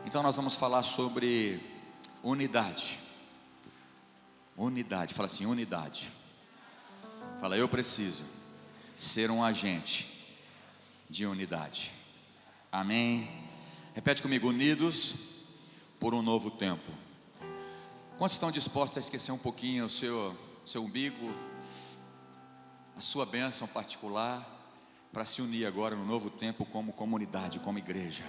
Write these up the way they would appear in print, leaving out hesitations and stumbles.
Então nós vamos falar sobre unidade. Unidade, fala assim, unidade. Fala, eu preciso ser um agente de unidade. Amém? Repete comigo, unidos por um novo tempo. Quantos estão dispostos a esquecer um pouquinho o seu umbigo, a sua bênção particular, para se unir agora no novo tempo como comunidade, como igreja?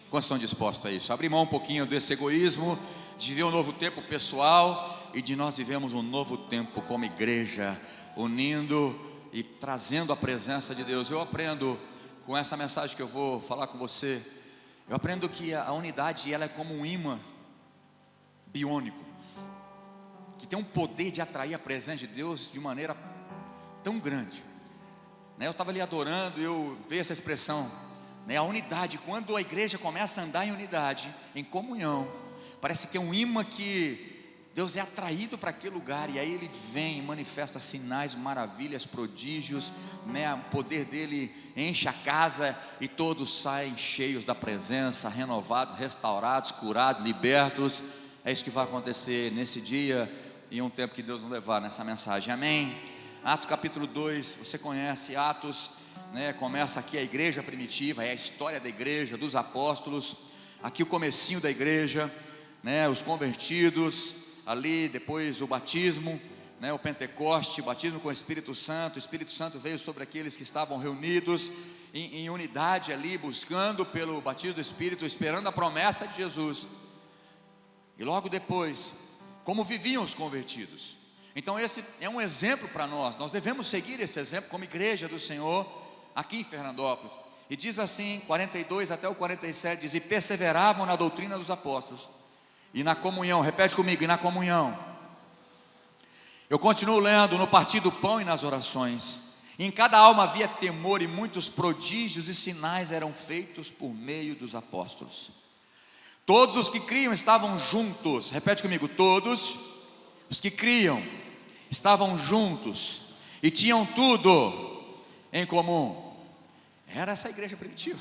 Quantos estão dispostos a isso? Abrir mão um pouquinho desse egoísmo, de viver um novo tempo pessoal e de nós vivemos um novo tempo como igreja, unindo e trazendo a presença de Deus. Eu aprendo com essa mensagem que eu vou falar com você, eu aprendo que a unidade ela é como um imã biônico, que tem um poder de atrair a presença de Deus de maneira tão grande. Eu estava ali adorando e eu vejo essa expressão, a unidade. Quando a igreja começa a andar em unidade, em comunhão, parece que é um imã que Deus é atraído para aquele lugar, e aí Ele vem e manifesta sinais, maravilhas, prodígios, o poder dEle enche a casa e todos saem cheios da presença, renovados, restaurados, curados, libertos. É isso que vai acontecer nesse dia e um tempo que Deus nos levar nessa mensagem, amém? Atos capítulo 2, você conhece Atos, começa aqui a igreja primitiva, é a história da igreja, dos apóstolos, aqui o comecinho da igreja, os convertidos, ali depois o batismo, o Pentecoste, o batismo com o Espírito Santo veio sobre aqueles que estavam reunidos em unidade ali, buscando pelo batismo do Espírito, esperando a promessa de Jesus, e logo depois, como viviam os convertidos. Então esse é um exemplo para nós devemos seguir esse exemplo como igreja do Senhor, aqui em Fernandópolis. E diz assim, 42 até o 47, diz, e perseveravam na doutrina dos apóstolos, e na comunhão, repete comigo, e na comunhão. Eu continuo lendo, no partir do pão e nas orações, e em cada alma havia temor, e muitos prodígios e sinais eram feitos por meio dos apóstolos. Todos os que criam estavam juntos, repete comigo, todos os que criam estavam juntos, e tinham tudo em comum. Era essa igreja primitiva.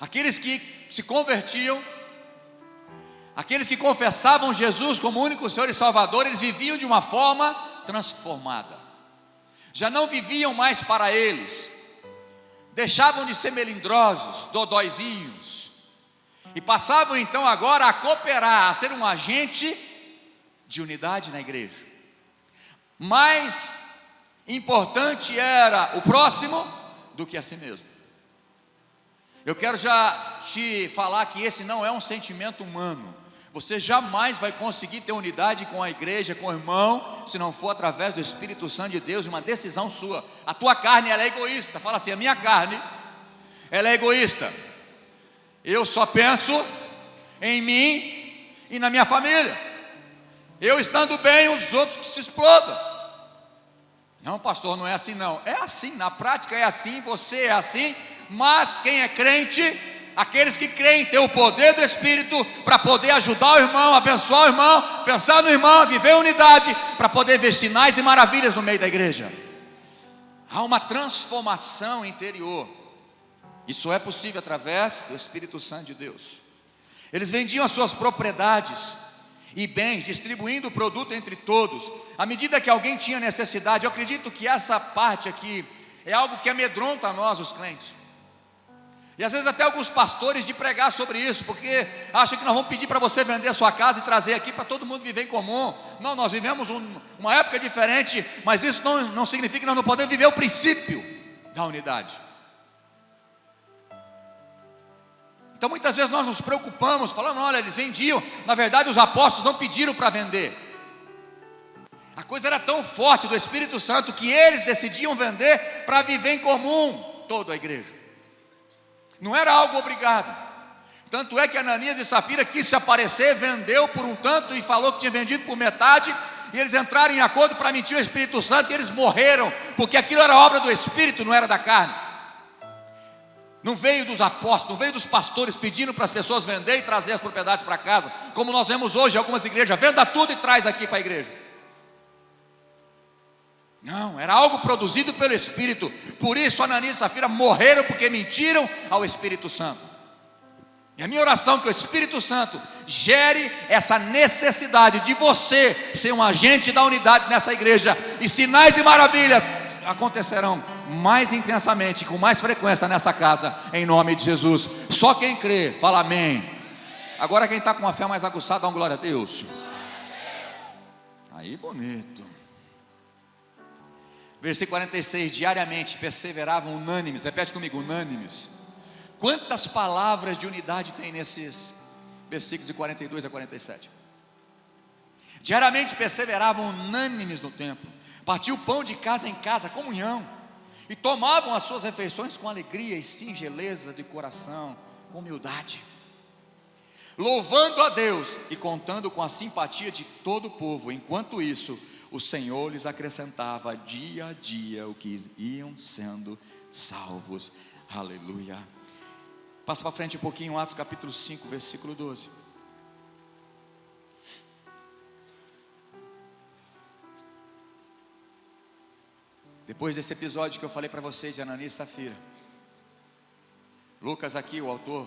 Aqueles que se convertiam, aqueles que confessavam Jesus como único Senhor e Salvador, eles viviam de uma forma transformada. Já não viviam mais para eles, deixavam de ser melindrosos, dodóizinhos, e passavam então agora a cooperar, a ser um agente de unidade na igreja. Mais importante era o próximo do que a si mesmo. Eu quero já te falar que esse não é um sentimento humano. Você jamais vai conseguir ter unidade com a igreja, com o irmão, se não for através do Espírito Santo de Deus, de uma decisão sua. A tua carne, ela é egoísta. Fala assim, a minha carne, ela é egoísta. Eu só penso em mim e na minha família. Eu estando bem, os outros que se explodam. Não, pastor, não é assim não. É assim, na prática é assim, você é assim. Mas quem é crente, aqueles que creem, têm o poder do Espírito para poder ajudar o irmão, abençoar o irmão, pensar no irmão, viver em unidade, para poder ver sinais e maravilhas no meio da igreja. Há uma transformação interior. Isso é possível através do Espírito Santo de Deus. Eles vendiam as suas propriedades e bens, distribuindo o produto entre todos, à medida que alguém tinha necessidade. Eu acredito que essa parte aqui é algo que amedronta a nós, os crentes, e às vezes até alguns pastores, de pregar sobre isso, porque acham que nós vamos pedir para você vender a sua casa e trazer aqui para todo mundo viver em comum. Não, nós vivemos uma época diferente, mas isso não significa que nós não podemos viver o princípio da unidade. Então muitas vezes nós nos preocupamos, falando, olha, eles vendiam, na verdade os apóstolos não pediram para vender. A coisa era tão forte do Espírito Santo que eles decidiam vender para viver em comum, toda a igreja. Não era algo obrigado. Tanto é que Ananias e Safira quis se aparecer, vendeu por um tanto e falou que tinha vendido por metade, e eles entraram em acordo para mentir o Espírito Santo, e eles morreram, porque aquilo era obra do Espírito, não era da carne. Não veio dos apóstolos, não veio dos pastores pedindo para as pessoas vender e trazer as propriedades para casa, como nós vemos hoje em algumas igrejas, venda tudo e traz aqui para a igreja. Não, era algo produzido pelo Espírito. Por isso Ananias e Safira morreram, porque mentiram ao Espírito Santo. E a minha oração é que o Espírito Santo gere essa necessidade de você ser um agente da unidade nessa igreja, e sinais e maravilhas acontecerão mais intensamente, com mais frequência nessa casa, em nome de Jesus. Só quem crê, fala amém. Agora quem está com uma fé mais aguçada, dá uma glória a Deus. Aí bonito. Versículo 46, diariamente perseveravam unânimes. Repete comigo, unânimes. Quantas palavras de unidade tem nesses versículos de 42 a 47? Diariamente perseveravam unânimes no templo, partiam o pão de casa em casa, comunhão, e tomavam as suas refeições com alegria e singeleza de coração, com humildade, louvando a Deus e contando com a simpatia de todo o povo. Enquanto isso, o Senhor lhes acrescentava dia a dia o que iam sendo salvos. Aleluia. Passa para frente um pouquinho, Atos capítulo 5, versículo 12. Depois desse episódio que eu falei para vocês de Ananias e Safira, Lucas aqui, o autor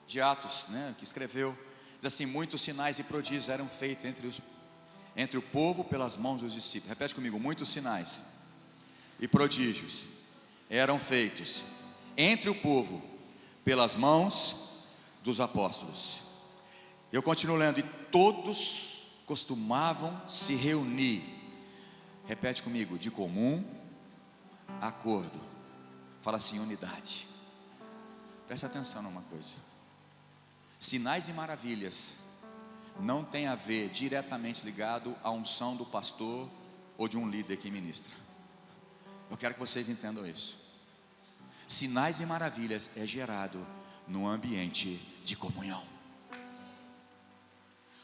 de Atos, que escreveu, diz assim: muitos sinais e prodígios eram feitos entre o povo pelas mãos dos discípulos. Repete comigo, muitos sinais e prodígios eram feitos entre o povo pelas mãos dos apóstolos. Eu continuo lendo: e todos costumavam se reunir. Repete comigo, de comum acordo. Fala assim, unidade. Presta atenção numa coisa: sinais e maravilhas não tem a ver diretamente ligado à unção do pastor ou de um líder que ministra. Eu quero que vocês entendam isso. Sinais e maravilhas é gerado no ambiente de comunhão.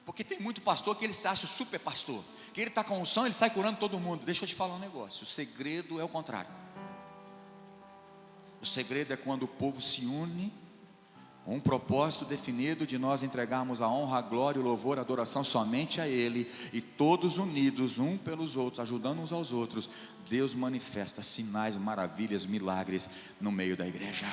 Porque tem muito pastor que ele se acha super pastor, que ele está com unção, ele sai curando todo mundo. Deixa eu te falar um negócio: o segredo é o contrário. O segredo é quando o povo se une, um propósito definido de nós entregarmos a honra, a glória, o louvor, a adoração somente a Ele, e todos unidos um pelos outros, ajudando uns aos outros, Deus manifesta sinais, maravilhas, milagres no meio da igreja.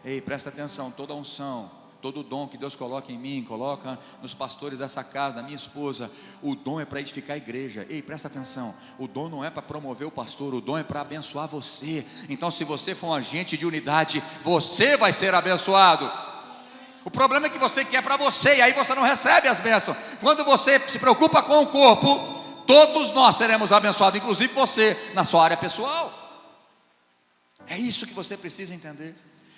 Ei, presta atenção, toda unção, todo dom que Deus coloca em mim, coloca nos pastores dessa casa, da minha esposa, o dom é para edificar a igreja. Ei, presta atenção, o dom não é para promover o pastor, o dom é para abençoar você. Então, se você for um agente de unidade, você vai ser abençoado. O problema é que você quer para você, e aí você não recebe as bênçãos. Quando você se preocupa com o corpo, todos nós seremos abençoados, inclusive você, na sua área pessoal. É isso que você precisa entender.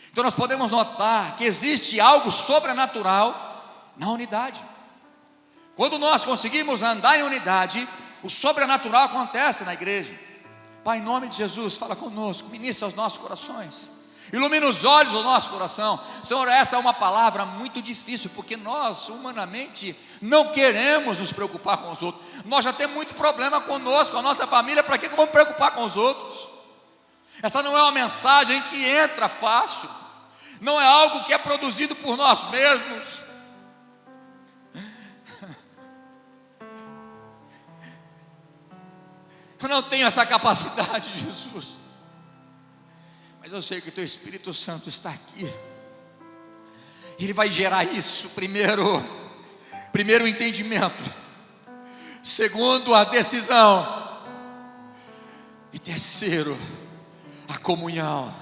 Então nós podemos notar que existe algo sobrenatural na unidade. Quando nós conseguimos andar em unidade, o sobrenatural acontece na igreja. Pai, em nome de Jesus, fala conosco, ministra os nossos corações, ilumina os olhos do nosso coração. Senhor, essa é uma palavra muito difícil, porque nós humanamente não queremos nos preocupar com os outros. Nós já temos muito problema conosco, com a nossa família. Para que vamos preocupar com os outros? Essa não é uma mensagem que entra fácil, não é algo que é produzido por nós mesmos. Eu não tenho essa capacidade, Jesus, mas eu sei que o Teu Espírito Santo está aqui. Ele vai gerar isso. Primeiro o entendimento, segundo a decisão, e terceiro a comunhão.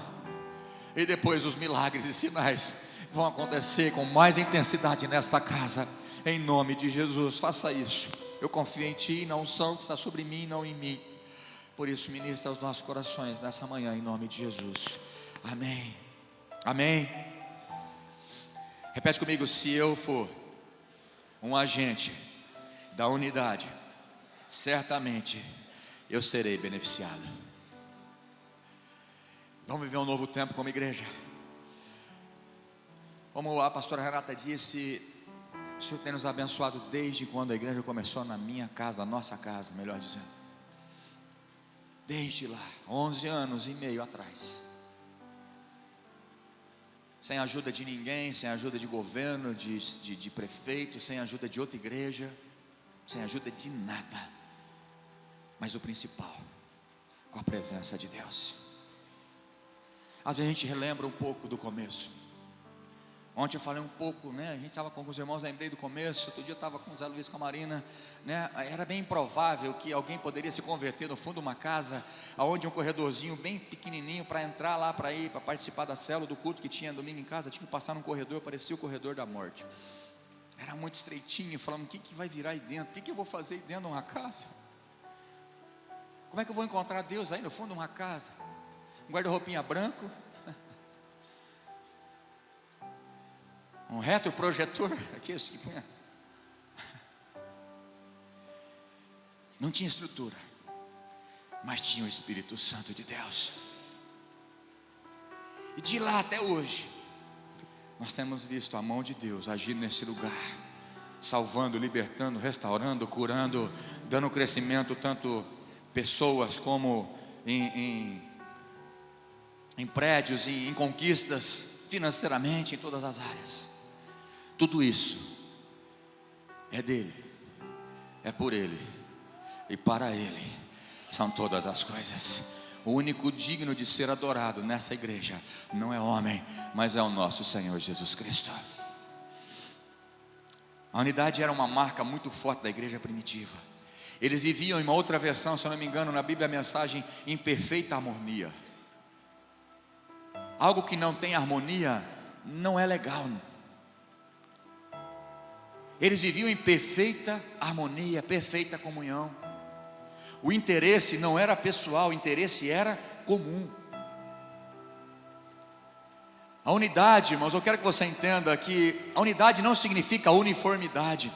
E depois os milagres e sinais vão acontecer com mais intensidade nesta casa, em nome de Jesus. Faça isso. Eu confio em Ti, na unção que está sobre mim, não em mim. Por isso, ministra aos nossos corações nessa manhã, em nome de Jesus. Amém. Amém. Repete comigo: se eu for um agente da unidade, certamente eu serei beneficiado. Vamos viver um novo tempo como igreja. Como a pastora Renata disse, o Senhor tem nos abençoado desde quando a igreja começou na minha casa, na nossa casa, melhor dizendo. Desde lá, 11 anos e meio atrás. Sem ajuda de ninguém, sem ajuda de governo, de prefeito, sem ajuda de outra igreja, sem ajuda de nada. Mas o principal, com a presença de Deus. Às vezes a gente relembra um pouco do começo. Ontem eu falei um pouco, né? A gente estava com os irmãos, lembrei do começo. Outro dia eu estava com o Zé Luiz, com a Marina, né? Era bem improvável que alguém poderia se converter no fundo de uma casa, onde um corredorzinho bem pequenininho, para entrar lá, para participar da célula, do culto que tinha domingo em casa, tinha que passar num corredor, parecia o corredor da morte. Era muito estreitinho, falando, o que vai virar aí dentro? O que eu vou fazer aí dentro de uma casa? Como é que eu vou encontrar Deus aí no fundo de uma casa? Um guarda-roupinha branco, um retroprojetor, aqueles que punha. Não tinha estrutura, mas tinha o Espírito Santo de Deus. E de lá até hoje, nós temos visto a mão de Deus agir nesse lugar, salvando, libertando, restaurando, curando, dando crescimento, tanto pessoas como em prédios, em conquistas, financeiramente, em todas as áreas. Tudo isso é dele, é por ele e para ele são todas as coisas. O único digno de ser adorado nessa igreja não é homem, mas é o nosso Senhor Jesus Cristo. A unidade era uma marca muito forte da igreja primitiva. Eles viviam, em uma outra versão, se eu não me engano, na Bíblia a mensagem, em perfeita harmonia. Algo que não tem harmonia não é legal. Eles viviam em perfeita harmonia, perfeita comunhão. O interesse não era pessoal, o interesse era comum. A unidade, irmãos, eu quero que você entenda que a unidade não significa uniformidade.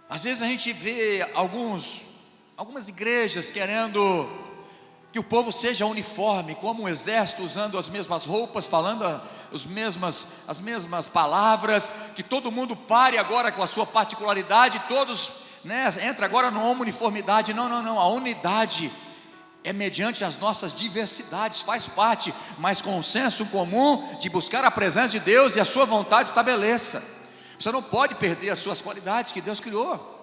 Às vezes a gente vê algumas igrejas querendo que o povo seja uniforme, como um exército, usando as mesmas roupas, falando as mesmas palavras, que todo mundo pare agora com a sua particularidade, todos, né, entra agora numa uniformidade. Não, a unidade é mediante as nossas diversidades, faz parte, mas com o senso comum de buscar a presença de Deus e a sua vontade estabeleça. Você não pode perder as suas qualidades que Deus criou.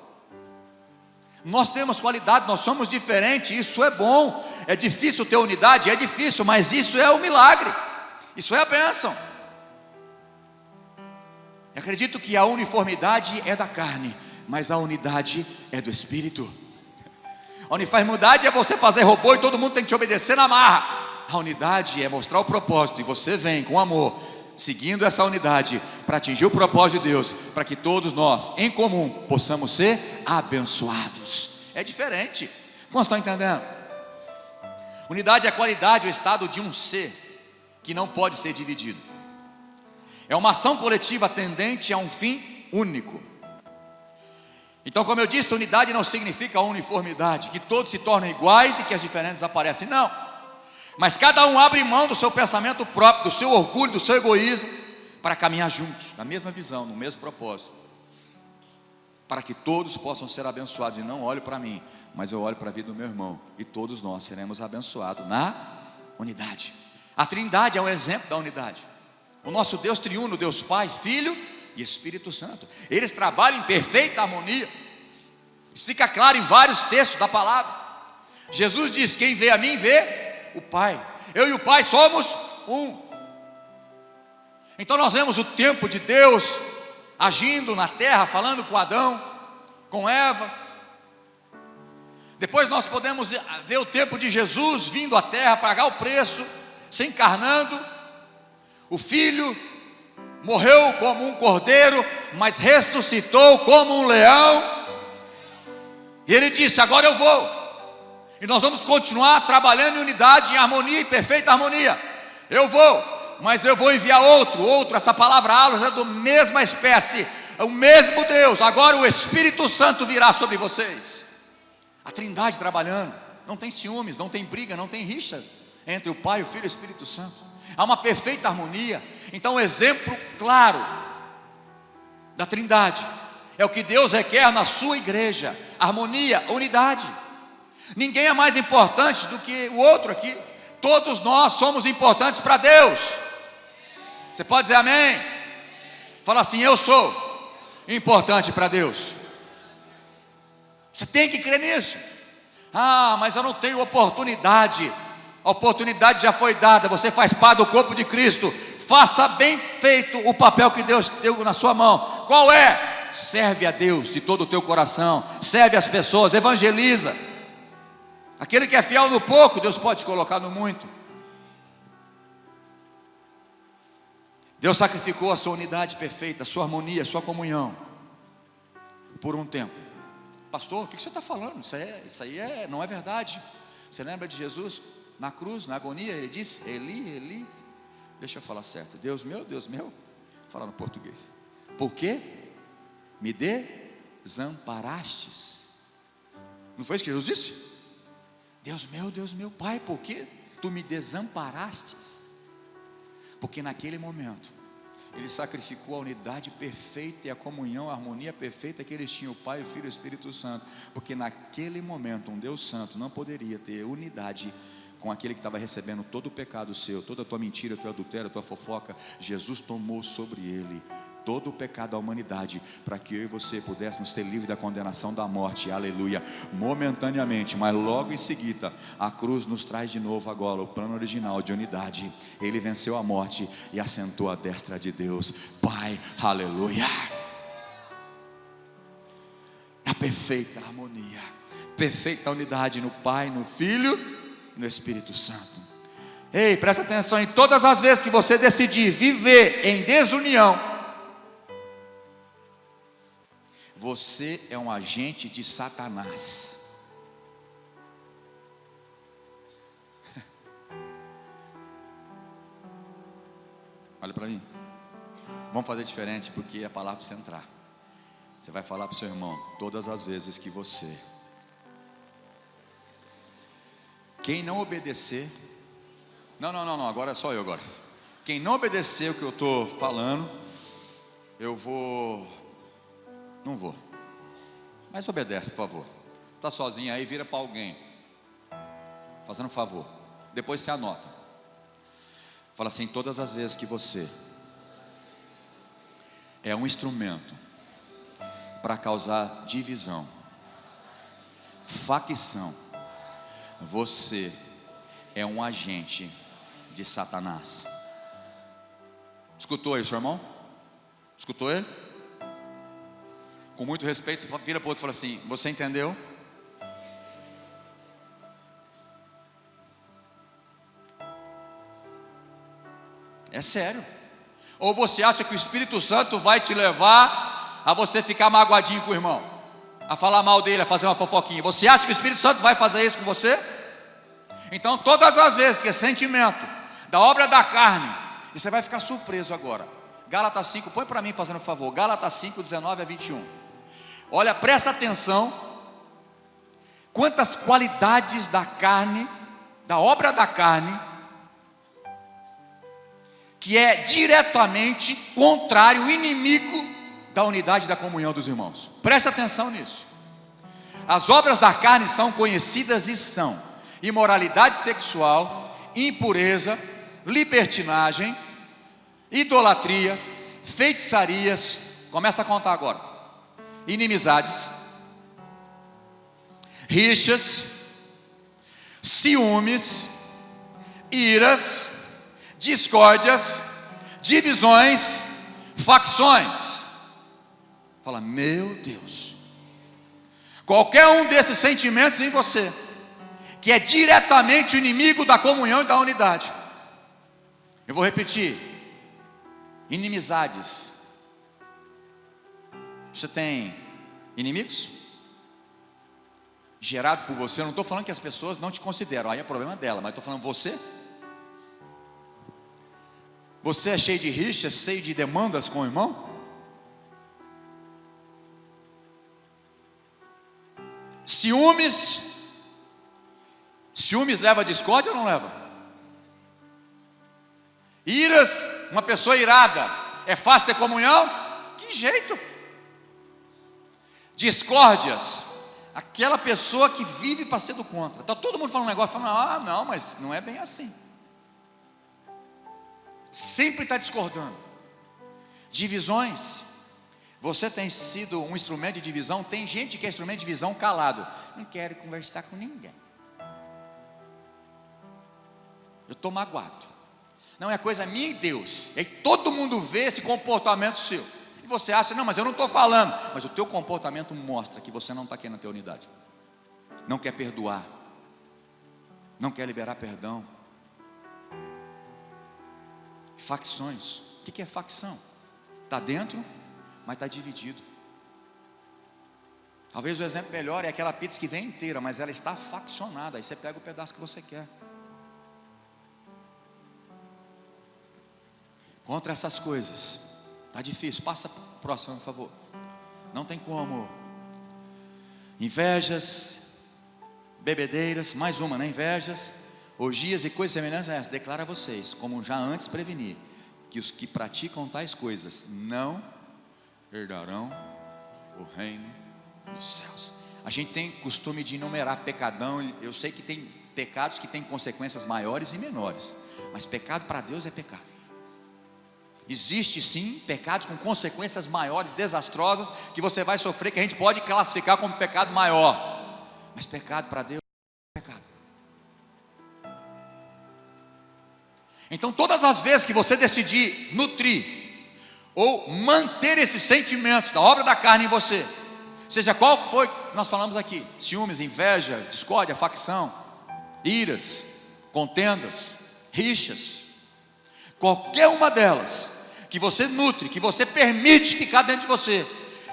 Nós temos qualidade, nós somos diferentes, isso é bom. É difícil ter unidade? É difícil, mas isso é o milagre, isso é a bênção. Eu acredito que a uniformidade é da carne, mas a unidade é do Espírito. A uniformidade é você fazer robô e todo mundo tem que te obedecer na marra. A unidade é mostrar o propósito, e você vem com amor, seguindo essa unidade, para atingir o propósito de Deus, para que todos nós, em comum, possamos ser abençoados. É diferente. Como estão entendendo? Unidade é a qualidade, o estado de um ser que não pode ser dividido. É uma ação coletiva tendente a um fim único. Então, como eu disse, unidade não significa uniformidade, que todos se tornam iguais e que as diferenças aparecem, não. Mas cada um abre mão do seu pensamento próprio, do seu orgulho, do seu egoísmo, para caminhar juntos, na mesma visão, no mesmo propósito, para que todos possam ser abençoados. E não olho para mim, mas eu olho para a vida do meu irmão, e todos nós seremos abençoados na unidade. A Trindade é um exemplo da unidade. O nosso Deus triuno, Deus Pai, Filho e Espírito Santo, eles trabalham em perfeita harmonia. Isso fica claro em vários textos da palavra. Jesus diz: quem vê a mim vê o Pai. Eu e o Pai somos um. Então nós vemos o tempo de Deus agindo na terra, falando com Adão, com Eva. Depois nós podemos ver o tempo de Jesus vindo à terra, pagar o preço, se encarnando. O Filho morreu como um cordeiro, mas ressuscitou como um leão. E ele disse: agora eu vou. E nós vamos continuar trabalhando em unidade, em harmonia, em perfeita harmonia. Eu vou, mas eu vou enviar outro. Essa palavra alos é da mesma espécie, é o mesmo Deus. Agora o Espírito Santo virá sobre vocês. A Trindade trabalhando. Não tem ciúmes, não tem briga, não tem rixas entre o Pai, o Filho e o Espírito Santo. Há uma perfeita harmonia. Então o exemplo claro da Trindade é o que Deus requer na sua igreja: harmonia, unidade. Ninguém é mais importante do que o outro aqui. Todos nós somos importantes para Deus. Você pode dizer amém? Fala assim: eu sou importante para Deus. Você tem que crer nisso. Ah, mas eu não tenho oportunidade. A oportunidade já foi dada. Você faz parte do corpo de Cristo. Faça bem feito o papel que Deus deu na sua mão. Qual é? Serve a Deus de todo o teu coração, serve as pessoas, evangeliza. Aquele que é fiel no pouco, Deus pode te colocar no muito. Deus sacrificou a sua unidade perfeita, a sua harmonia, a sua comunhão, por um tempo. Pastor, o que você está falando? Isso aí não é verdade. Você lembra de Jesus na cruz, na agonia? Ele disse: Eli, Eli. Deixa eu falar certo. Deus meu. Fala no português. Por quê? Me desamparastes. Não foi isso que Jesus disse? Deus meu, Pai, por que tu me desamparastes? Porque naquele momento Ele sacrificou a unidade perfeita e a comunhão, a harmonia perfeita que eles tinham, o Pai, o Filho e o Espírito Santo. Porque naquele momento um Deus Santo não poderia ter unidade com aquele que estava recebendo todo o pecado seu, toda a tua mentira, o teu adultério, a tua fofoca. Jesus tomou sobre Ele todo o pecado da humanidade, para que eu e você pudéssemos ser livres da condenação da morte, aleluia, momentaneamente, mas logo em seguida, a cruz nos traz de novo agora o plano original de unidade. Ele venceu a morte e assentou à destra de Deus, Pai, aleluia. A perfeita harmonia, perfeita unidade no Pai, no Filho e no Espírito Santo. Ei, presta atenção, em todas as vezes que você decidir viver em desunião, você é um agente de Satanás. Olha para mim. Vamos fazer diferente, porque a palavra precisa entrar. Você vai falar para o seu irmão: todas as vezes que você, quem não obedecer, não, agora é só eu agora. Quem não obedecer o que eu estou falando, não vou. Mas obedece, por favor. Está sozinho aí, vira para alguém, fazendo um favor. Depois você anota. Fala assim: todas as vezes que você é um instrumento para causar divisão, facção, você é um agente de Satanás. Escutou aí, seu irmão? Escutou ele? Com muito respeito, vira para o outro e fala assim: você entendeu? É sério. Ou você acha que o Espírito Santo vai te levar a você ficar magoadinho com o irmão, a falar mal dele, a fazer uma fofoquinha? Você acha que o Espírito Santo vai fazer isso com você? Então todas as vezes que é sentimento da obra da carne, e você vai ficar surpreso agora. Gálatas 5, põe para mim fazendo um favor. Gálatas 5, 19 a 21. Olha, presta atenção. Quantas qualidades da carne, da obra da carne, que é diretamente contrário, inimigo da unidade e da comunhão dos irmãos. Presta atenção nisso. As obras da carne são conhecidas e são: imoralidade sexual, impureza, libertinagem, idolatria, feitiçarias. Começa a contar agora. Inimizades, rixas, ciúmes, iras, discórdias, divisões, facções. Fala: meu Deus. Qualquer um desses sentimentos em você, que é diretamente o inimigo da comunhão e da unidade. Eu vou repetir: inimizades. Você tem inimigos? Gerado por você. Eu não estou falando que as pessoas não te consideram, aí é problema dela, mas estou falando você. Você é cheio de rixas, cheio de demandas com o irmão? Ciúmes. Ciúmes leva a discórdia ou não leva? Iras, uma pessoa irada, é fácil ter comunhão? Que jeito. Discórdias, aquela pessoa que vive para ser do contra. Está todo mundo falando um negócio, falando: ah, não, mas não é bem assim. Sempre está discordando. Divisões. Você tem sido um instrumento de divisão. Tem gente que é instrumento de divisão calado. Não quero conversar com ninguém. Eu estou magoado. Não, é coisa minha e Deus. E aí todo mundo vê esse comportamento seu. E você acha, não, mas eu não estou falando. Mas o teu comportamento mostra que você não está querendo ter unidade. Não quer perdoar. Não quer liberar perdão. Facções. O que é facção? Está dentro, mas está dividido. Talvez o exemplo melhor é aquela pizza que vem inteira, mas ela está faccionada. Aí você pega o pedaço que você quer. Contra essas coisas, está difícil. Passa para o próximo, por favor. Não tem como. Invejas, bebedeiras, mais uma, né? Invejas, orgias e coisas semelhantes a essa. Declara a vocês, como já antes preveni, que os que praticam tais coisas não herdarão o reino dos céus. A gente tem costume de enumerar pecadão. Eu sei que tem pecados que têm consequências maiores e menores, mas pecado para Deus é pecado. Existe sim pecados com consequências maiores, desastrosas, que você vai sofrer, que a gente pode classificar como pecado maior. Mas pecado para Deus é pecado. Então todas as vezes que você decidir nutrir ou manter esses sentimentos da obra da carne em você, seja qual foi, nós falamos aqui, ciúmes, inveja, discórdia, facção, iras, contendas, rixas, qualquer uma delas que você nutre, que você permite ficar dentro de você,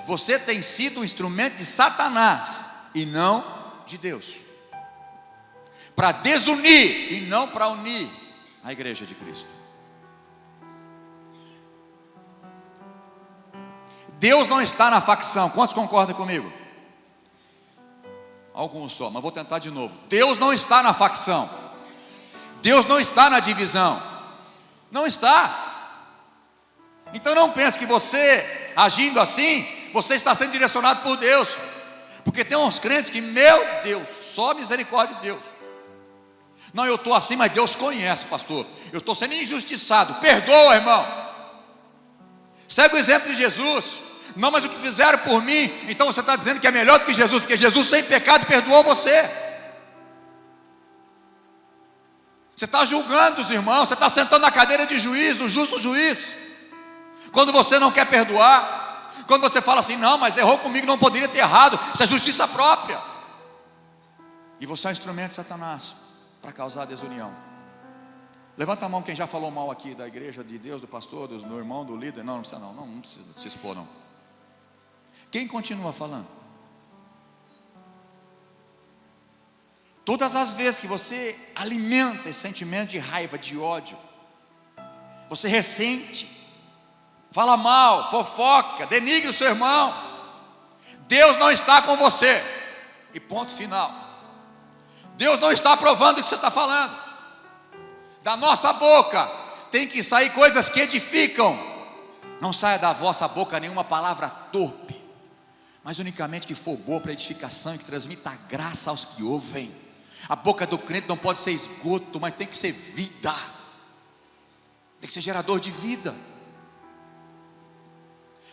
você tem sido um instrumento de Satanás e não de Deus, para desunir e não para unir a igreja de Cristo. Deus não está na facção. Quantos concordam comigo? Alguns só, mas vou tentar de novo. Deus não está na facção. Deus não está na divisão. Não está. Então não pense que você, agindo assim, você está sendo direcionado por Deus. Porque tem uns crentes que, meu Deus, só misericórdia de Deus. Não, eu estou assim, mas Deus conhece, pastor. Eu estou sendo injustiçado. Perdoa, irmão. Segue o exemplo de Jesus. Não, mas o que fizeram por mim, então você está dizendo que é melhor do que Jesus, porque Jesus sem pecado perdoou você. Você está julgando os irmãos, você está sentando na cadeira de juiz, do justo juiz. Quando você não quer perdoar, quando você fala assim, não, mas errou comigo, não poderia ter errado, isso é justiça própria. E você é um instrumento de Satanás para causar desunião. Levanta a mão quem já falou mal aqui da igreja, de Deus, do pastor, do irmão, do líder. Não, não precisa não precisa se expor não. Quem continua falando? Todas as vezes que você alimenta esse sentimento de raiva, de ódio, você ressente, fala mal, fofoca, denigre o seu irmão, Deus não está com você. E ponto final. Deus não está aprovando o que você está falando. Da nossa boca tem que sair coisas que edificam. Não saia da vossa boca nenhuma palavra torpe, mas unicamente que for boa para edificação e que transmita a graça aos que ouvem. A boca do crente não pode ser esgoto, mas tem que ser vida. Tem que ser gerador de vida.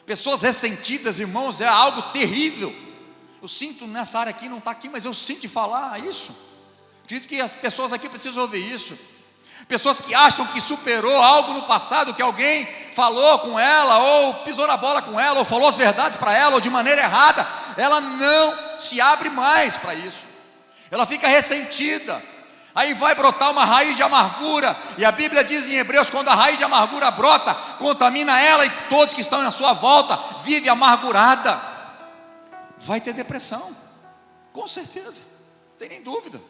Pessoas ressentidas, irmãos, é algo terrível. Eu sinto nessa área aqui, não está aqui, mas eu sinto de falar isso. Acredito que as pessoas aqui precisam ouvir isso. Pessoas que acham que superou algo no passado, que alguém falou com ela, ou pisou na bola com ela, ou falou as verdades para ela, ou de maneira errada, ela não se abre mais para isso. Ela fica ressentida. Aí vai brotar uma raiz de amargura. E a Bíblia diz em Hebreus, quando a raiz de amargura brota, contamina ela e todos que estão à sua volta, vive amargurada. Vai ter depressão, com certeza, não tem nem dúvida.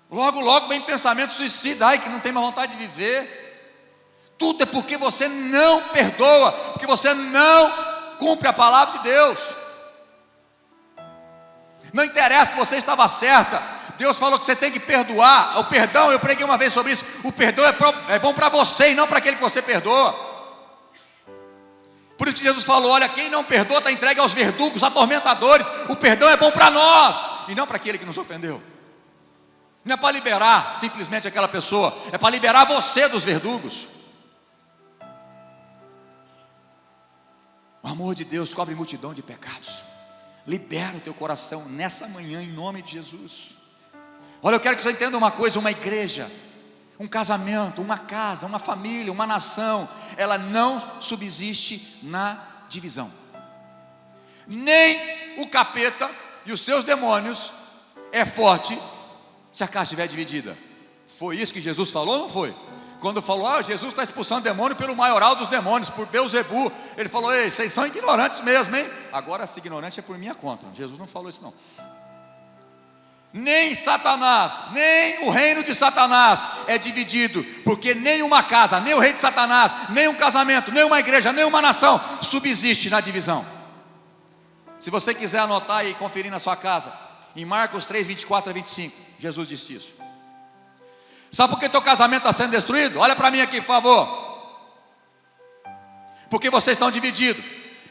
Logo, logo vem pensamento suicida, ai que não tem mais vontade de viver. Tudo é porque você não perdoa, porque você não cumpre a palavra de Deus. Não interessa que você estava certa, Deus falou que você tem que perdoar. O perdão, eu preguei uma vez sobre isso, o perdão é bom para você e não para aquele que você perdoa. Por isso que Jesus falou, olha, quem não perdoa está entregue aos verdugos, atormentadores. O perdão é bom para nós e não para aquele que nos ofendeu. Não é para liberar simplesmente aquela pessoa, é para liberar você dos verdugos. O amor de Deus cobre multidão de pecados. Libera o teu coração nessa manhã em nome de Jesus. Olha, eu quero que você entenda uma coisa: uma igreja, um casamento, uma casa, uma família, uma nação, ela não subsiste na divisão. Nem o capeta e os seus demônios é forte se a casa estiver dividida. Foi isso que Jesus falou ou não foi? Quando falou, Jesus está expulsando demônio pelo maioral dos demônios, por Beelzebu, ele falou: ei, vocês são ignorantes mesmo, hein? Agora, se ignorante é por minha conta. Jesus não falou isso não. Nem Satanás, nem o reino de Satanás é dividido, porque nem uma casa, nem o reino de Satanás, nem um casamento, nem uma igreja, nem uma nação subsiste na divisão. Se você quiser anotar e conferir na sua casa, em Marcos 3, 24 a 25, Jesus disse isso. Sabe por que teu casamento está sendo destruído? Olha para mim aqui, por favor. Porque vocês estão divididos,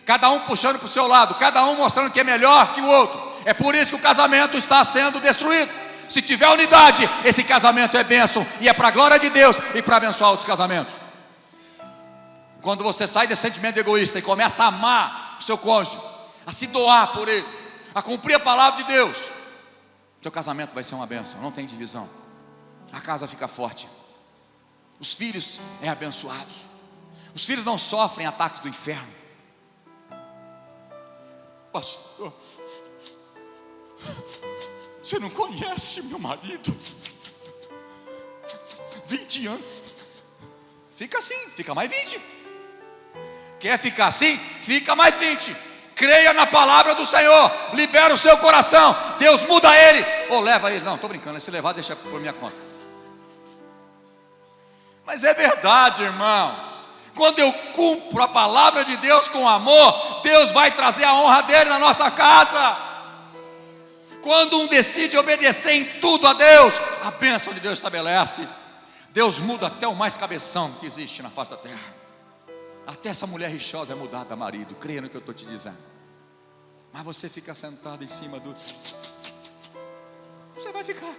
cada um puxando para o seu lado, cada um mostrando que é melhor que o outro. É por isso que o casamento está sendo destruído. Se tiver unidade, esse casamento é bênção, e é para a glória de Deus e para abençoar outros casamentos. Quando você sai desse sentimento egoísta e começa a amar o seu cônjuge, a se doar por ele, a cumprir a palavra de Deus, seu casamento vai ser uma bênção, não tem divisão. A casa fica forte, os filhos é abençoados, os filhos não sofrem ataques do inferno. Pastor, você não conhece meu marido, 20 anos, fica assim, fica mais 20. Quer ficar assim? Fica mais 20. Creia na palavra do Senhor, libera o seu coração, Deus muda ele, ou leva ele. Não, estou brincando, se levar deixa por minha conta. Mas é verdade, irmãos. Quando eu cumpro a palavra de Deus com amor, Deus vai trazer a honra dele na nossa casa. Quando um decide obedecer em tudo a Deus, a bênção de Deus estabelece. Deus muda até o mais cabeção que existe na face da terra. Até essa mulher rixosa é mudada a marido. Creia no que eu estou te dizendo. Mas você fica sentado em cima do... Você vai ficar.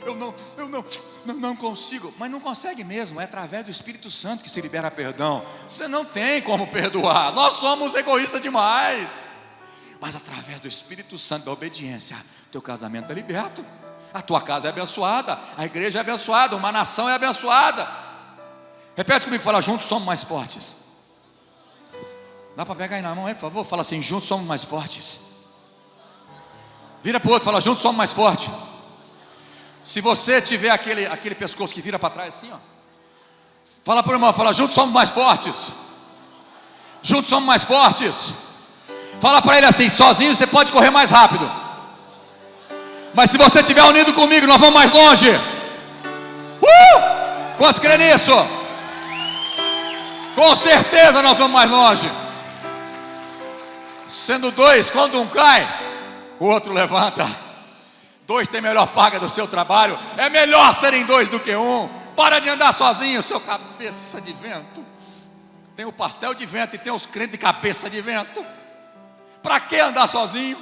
Eu não consigo. Mas não consegue mesmo. É através do Espírito Santo que se libera perdão. Você não tem como perdoar. Nós somos egoístas demais. Mas através do Espírito Santo, da obediência, teu casamento é liberto, a tua casa é abençoada, a igreja é abençoada, uma nação é abençoada. Repete comigo, fala: juntos somos mais fortes. Dá para pegar aí na mão aí, por favor? Fala assim: juntos somos mais fortes. Vira para o outro, fala: juntos somos mais fortes. Se você tiver aquele pescoço que vira para trás assim, ó, fala para o irmão, fala: juntos somos mais fortes. Juntos somos mais fortes. Fala para ele assim: sozinho você pode correr mais rápido, mas se você estiver unido comigo, nós vamos mais longe. Quantos creem nisso? Com certeza nós vamos mais longe. Sendo dois, quando um cai, o outro levanta. Dois tem melhor paga do seu trabalho. É melhor serem dois do que um. Para de andar sozinho, seu cabeça de vento. Tem o pastel de vento e tem os crentes de cabeça de vento. Para que andar sozinho?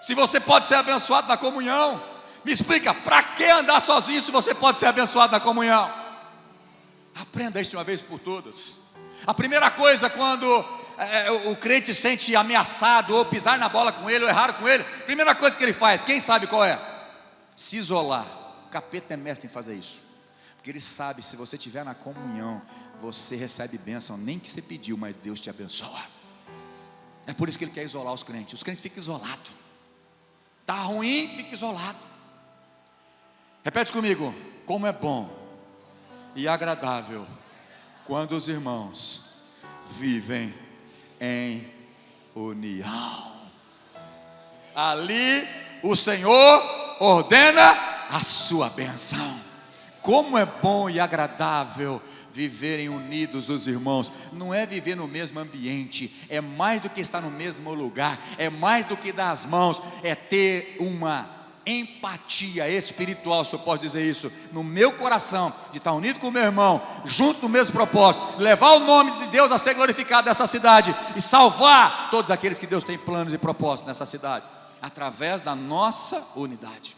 Se você pode ser abençoado na comunhão, me explica, para que andar sozinho se você pode ser abençoado na comunhão? Aprenda isso de uma vez por todas. A primeira coisa, quando o crente se sente ameaçado, ou pisar na bola com ele, ou errar com ele, a primeira coisa que ele faz, quem sabe qual é? Se isolar. O capeta é mestre em fazer isso, porque ele sabe, se você estiver na comunhão, você recebe bênção, nem que você pediu, mas Deus te abençoa. É por isso que ele quer isolar os crentes ficam isolados. Está ruim, fica isolado. Repete comigo: como é bom e agradável quando os irmãos vivem em união. Ali o Senhor ordena a sua bênção. Como é bom e agradável viverem unidos os irmãos. Não é viver no mesmo ambiente, é mais do que estar no mesmo lugar, é mais do que dar as mãos, é ter uma empatia espiritual, se eu posso dizer isso, no meu coração, de estar unido com o meu irmão, junto no mesmo propósito, levar o nome de Deus a ser glorificado nessa cidade, e salvar todos aqueles que Deus tem planos e propósitos nessa cidade, através da nossa unidade.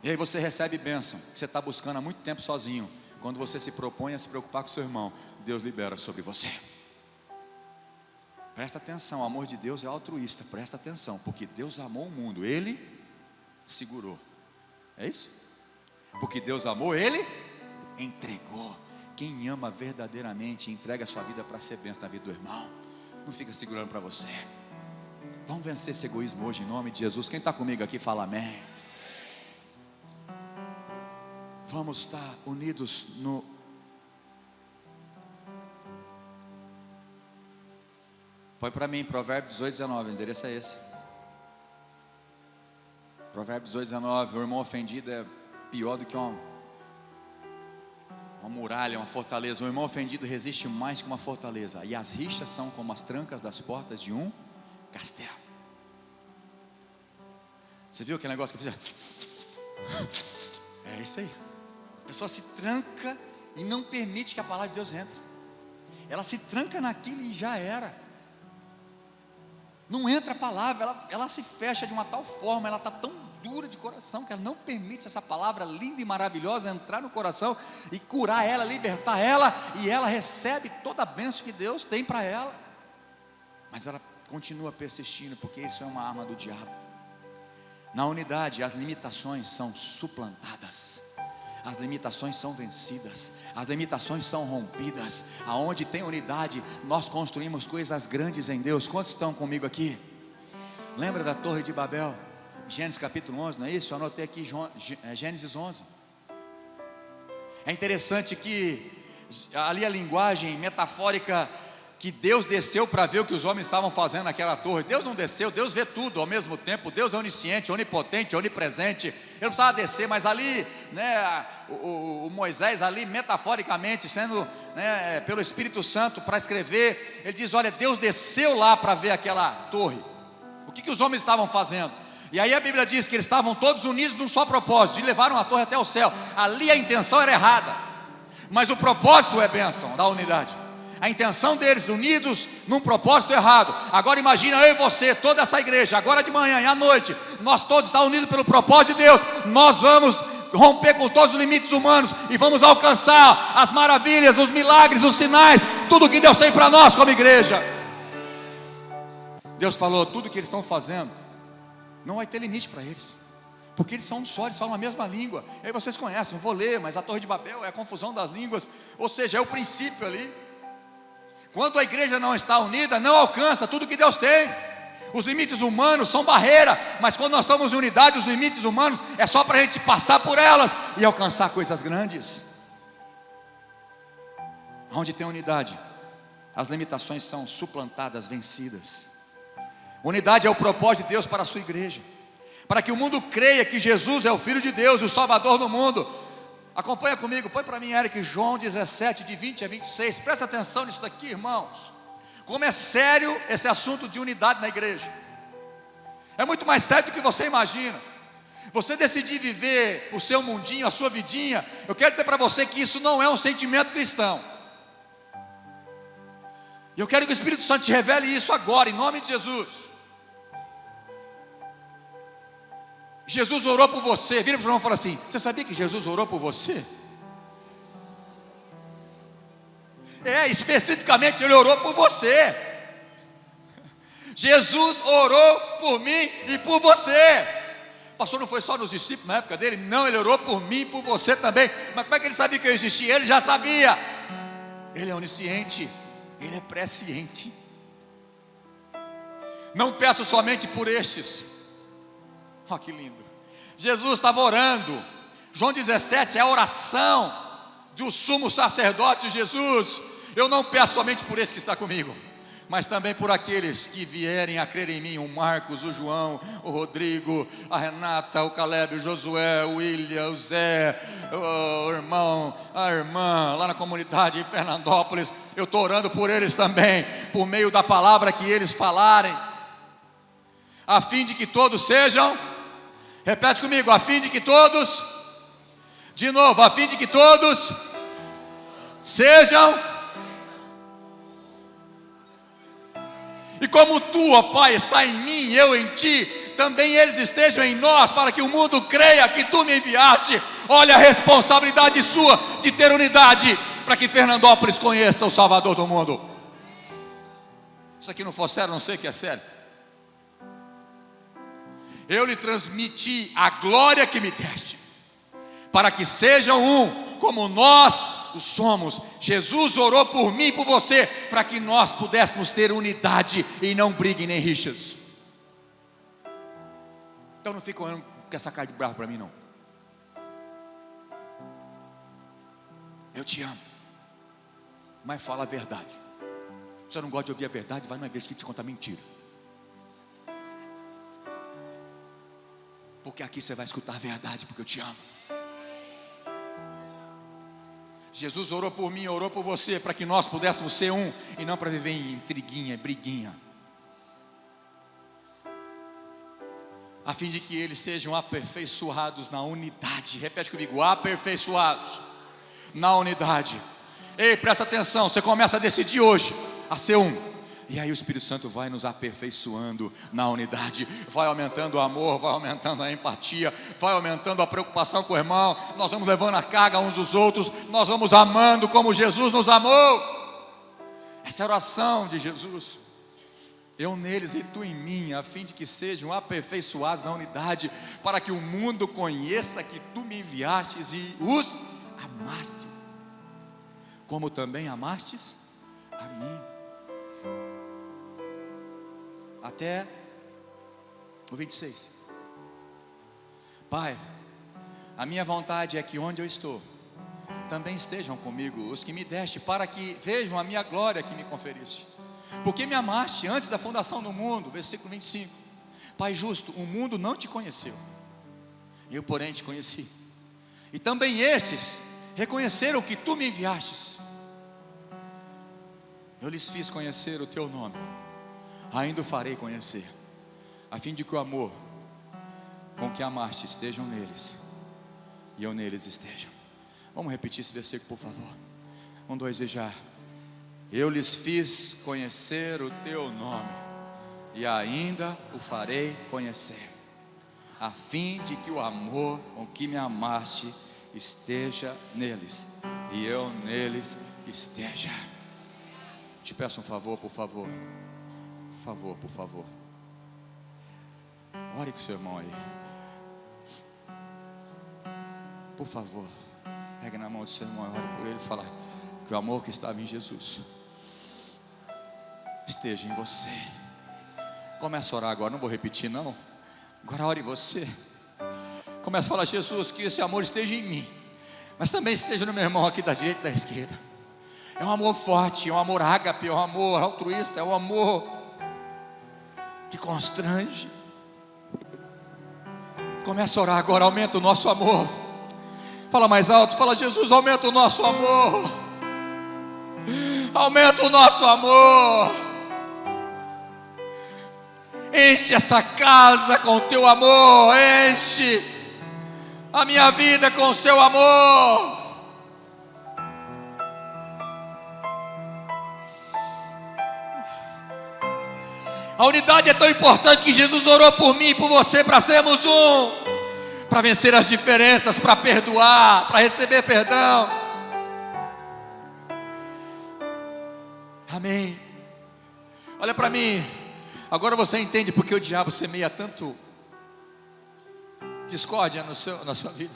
E aí você recebe bênção, que você está buscando há muito tempo sozinho. Quando você se propõe a se preocupar com seu irmão, Deus libera sobre você. Presta atenção, o amor de Deus é altruísta. Presta atenção, porque Deus amou o mundo, Ele segurou. É isso? Porque Deus amou, Ele entregou. Quem ama verdadeiramente entrega a sua vida para ser bênção na vida do irmão. Não fica segurando para você. Vamos vencer esse egoísmo hoje em nome de Jesus. Quem está comigo aqui fala amém. Vamos estar unidos no... Põe para mim, Provérbios 18, 19, o endereço é esse. Provérbios 18, 19, o irmão ofendido é pior do que uma muralha, uma fortaleza. O irmão ofendido resiste mais que uma fortaleza. E as rixas são como as trancas das portas de um castelo. Você viu aquele negócio que eu fiz? É isso aí. A pessoa se tranca e não permite que a palavra de Deus entre. Ela se tranca naquilo e já era. Não entra a palavra, ela se fecha de uma tal forma, ela está tão dura de coração, que ela não permite essa palavra linda e maravilhosa entrar no coração e curar ela, libertar ela, e ela recebe toda a bênção que Deus tem para ela. Mas ela continua persistindo, porque isso é uma arma do diabo. Na unidade, as limitações são suplantadas, as limitações são vencidas, as limitações são rompidas. Aonde tem unidade, nós construímos coisas grandes em Deus. Quantos estão comigo aqui? Lembra da Torre de Babel? Gênesis capítulo 11, não é isso? Eu anotei aqui Gênesis 11. É interessante que ali a linguagem metafórica, que Deus desceu para ver o que os homens estavam fazendo naquela torre. Deus não desceu, Deus vê tudo ao mesmo tempo. Deus é onisciente, onipotente, onipresente. Ele não precisava descer, mas ali, né, o Moisés ali, metaforicamente, sendo, né, pelo Espírito Santo para escrever, ele diz: olha, Deus desceu lá para ver aquela torre. O que os homens estavam fazendo? E aí a Bíblia diz que eles estavam todos unidos num só propósito, de levar uma torre até o céu. Ali a intenção era errada, mas o propósito é bênção da unidade. A intenção deles, unidos num propósito errado. Agora imagina eu e você, toda essa igreja, agora de manhã e à noite, nós todos estamos unidos pelo propósito de Deus. Nós vamos romper com todos os limites humanos e vamos alcançar as maravilhas, os milagres, os sinais, tudo que Deus tem para nós como igreja. Deus falou: tudo que eles estão fazendo não vai ter limite para eles, porque eles são um só, eles falam a mesma língua. E aí vocês conhecem, não vou ler, mas a Torre de Babel é a confusão das línguas, ou seja, é o princípio ali. Quando a igreja não está unida, não alcança tudo que Deus tem. Os limites humanos são barreira, mas quando nós estamos em unidade, os limites humanos é só para a gente passar por elas e alcançar coisas grandes. Onde tem unidade, as limitações são suplantadas, vencidas. Unidade é o propósito de Deus para a sua igreja, para que o mundo creia que Jesus é o Filho de Deus e o Salvador do mundo. Acompanha comigo, põe para mim, Eric, João 17, de 20 a 26, presta atenção nisso daqui, irmãos. Como é sério esse assunto de unidade na igreja. É muito mais sério do que você imagina. Você decidir viver o seu mundinho, a sua vidinha, eu quero dizer para você que isso não é um sentimento cristão. E eu quero que o Espírito Santo te revele isso agora, em nome de Jesus. Jesus orou por você. Vira para o irmão e fala assim: você sabia que Jesus orou por você? Especificamente Ele orou por você. Jesus orou por mim e por você. O pastor não foi só nos discípulos na época dele? Não, Ele orou por mim e por você também. Mas como é que Ele sabia que eu existia? Ele já sabia. Ele é onisciente, Ele é presciente. Não peço somente por estes. Olha que lindo. Jesus estava orando. João 17 é a oração do sumo sacerdote Jesus. Eu não peço somente por esse que está comigo, mas também por aqueles que vierem a crer em mim: o Marcos, o João, o Rodrigo, a Renata, o Caleb, o Josué, o William, o Zé, o irmão, a irmã, lá na comunidade em Fernandópolis. Eu estou orando por eles também, por meio da palavra que eles falarem, a fim de que todos sejam, repete comigo, a fim de que todos, de novo, a fim de que todos sejam. E como tu, ó Pai, está em mim e eu em ti, também eles estejam em nós, para que o mundo creia que tu me enviaste. Olha a responsabilidade sua de ter unidade, para que Fernandópolis conheça o Salvador do mundo. Isso aqui não for sério, não sei o que é sério. Eu lhe transmiti a glória que me deste, para que sejam um, como nós o somos. Jesus orou por mim e por você, para que nós pudéssemos ter unidade e não briguem nem rixas. Então não fica olhando com essa cara de bravo para mim não. Eu te amo, mas fala a verdade. Se você não gosta de ouvir a verdade, vai numa igreja que te conta mentira. Porque aqui você vai escutar a verdade, porque eu te amo. Jesus orou por mim, orou por você, para que nós pudéssemos ser um, e não para viver em intriguinha, briguinha. A fim de que eles sejam aperfeiçoados na unidade. Repete comigo: aperfeiçoados na unidade. Ei, presta atenção, você começa a decidir hoje a ser um. E aí o Espírito Santo vai nos aperfeiçoando na unidade, vai aumentando o amor, vai aumentando a empatia, vai aumentando a preocupação com o irmão. Nós vamos levando a carga uns dos outros, nós vamos amando como Jesus nos amou. Essa é a oração de Jesus. Eu neles e tu em mim, a fim de que sejam aperfeiçoados na unidade, para que o mundo conheça que tu me enviastes e os amaste, como também amastes a mim. Até o 26. Pai, a minha vontade é que onde eu estou, também estejam comigo os que me deste, para que vejam a minha glória que me conferiste. Porque me amaste antes da fundação do mundo. Versículo 25. Pai justo, o mundo não te conheceu, eu porém te conheci, e também estes reconheceram que tu me enviastes. Eu lhes fiz conhecer o teu nome, ainda o farei conhecer, a fim de que o amor com que amaste estejam neles, e eu neles esteja. Vamos repetir esse versículo, por favor. 1, 2 e já. Eu lhes fiz conhecer o teu nome, e ainda o farei conhecer, a fim de que o amor com que me amaste esteja neles, e eu neles esteja. Te peço um favor, por favor. Por favor. Ore com o seu irmão aí. Por favor. Pegue na mão do seu irmão e ore por ele e fala que o amor que estava em Jesus esteja em você. Começa a orar agora, não vou repetir não. Agora ore você. Começa a falar: Jesus, que esse amor esteja em mim, mas também esteja no meu irmão aqui da direita e da esquerda. É um amor forte, é um amor ágape, é um amor altruísta, é um amor que constrange. Começa a orar agora, aumenta o nosso amor. Fala mais alto, fala: Jesus, aumenta o nosso amor. Aumenta o nosso amor. Enche essa casa com o teu amor. Enche a minha vida com o seu amor. A unidade é tão importante que Jesus orou por mim e por você, para sermos um, para vencer as diferenças, para perdoar, para receber perdão. Amém. Olha para mim. Agora você entende porque o diabo semeia tanto discórdia na sua vida.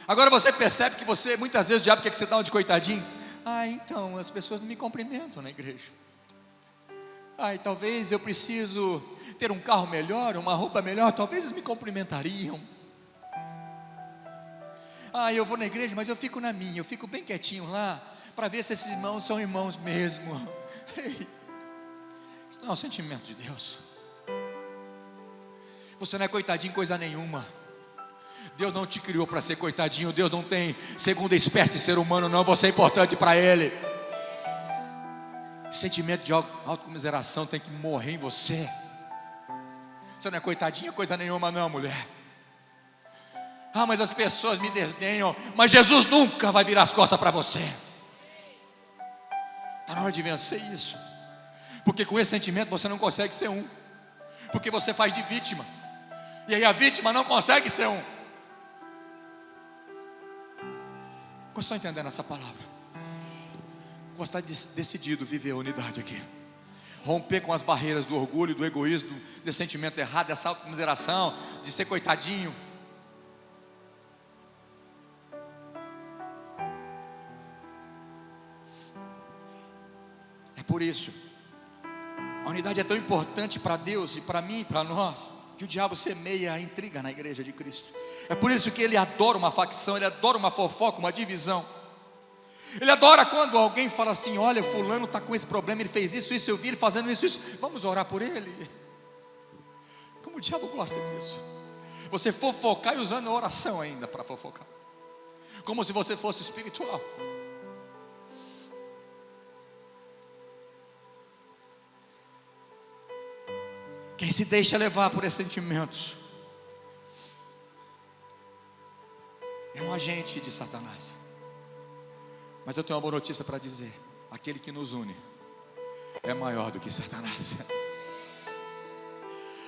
Agora você percebe que você, muitas vezes, o diabo quer que você dá um de coitadinho. Então as pessoas não me cumprimentam na igreja. Talvez eu preciso ter um carro melhor, uma roupa melhor, talvez eles me cumprimentariam. Eu vou na igreja, mas eu fico na minha, eu fico bem quietinho lá, para ver se esses irmãos são irmãos mesmo. Isso não é um sentimento de Deus. Você não é coitadinho coisa nenhuma. Deus não te criou para ser coitadinho. Deus não tem segunda espécie de ser humano não. Você é importante para Ele. Sentimento de autocomiseração tem que morrer em você. Você não é coitadinha coisa nenhuma não, mulher. Mas as pessoas me desdenham. Mas Jesus nunca vai virar as costas para você. Está na hora de vencer isso. Porque com esse sentimento você não consegue ser um. Porque você faz de vítima. E aí a vítima não consegue ser um. Como estou entendendo essa palavra? Como está decidido viver a unidade aqui? Romper com as barreiras do orgulho, do egoísmo, desse sentimento errado, dessa autocomiseração, de ser coitadinho. É por isso, a unidade é tão importante para Deus e para mim, para nós, que o diabo semeia a intriga na igreja de Cristo. É por isso que ele adora uma facção, ele adora uma fofoca, uma divisão. Ele adora quando alguém fala assim: olha, fulano está com esse problema, ele fez isso, eu vi ele fazendo isso, vamos orar por ele. Como o diabo gosta disso. Você fofocar e usando a oração ainda para fofocar, como se você fosse espiritual. Quem se deixa levar por esses sentimentos é um agente de Satanás. Mas eu tenho uma boa notícia para dizer: aquele que nos une é maior do que Satanás.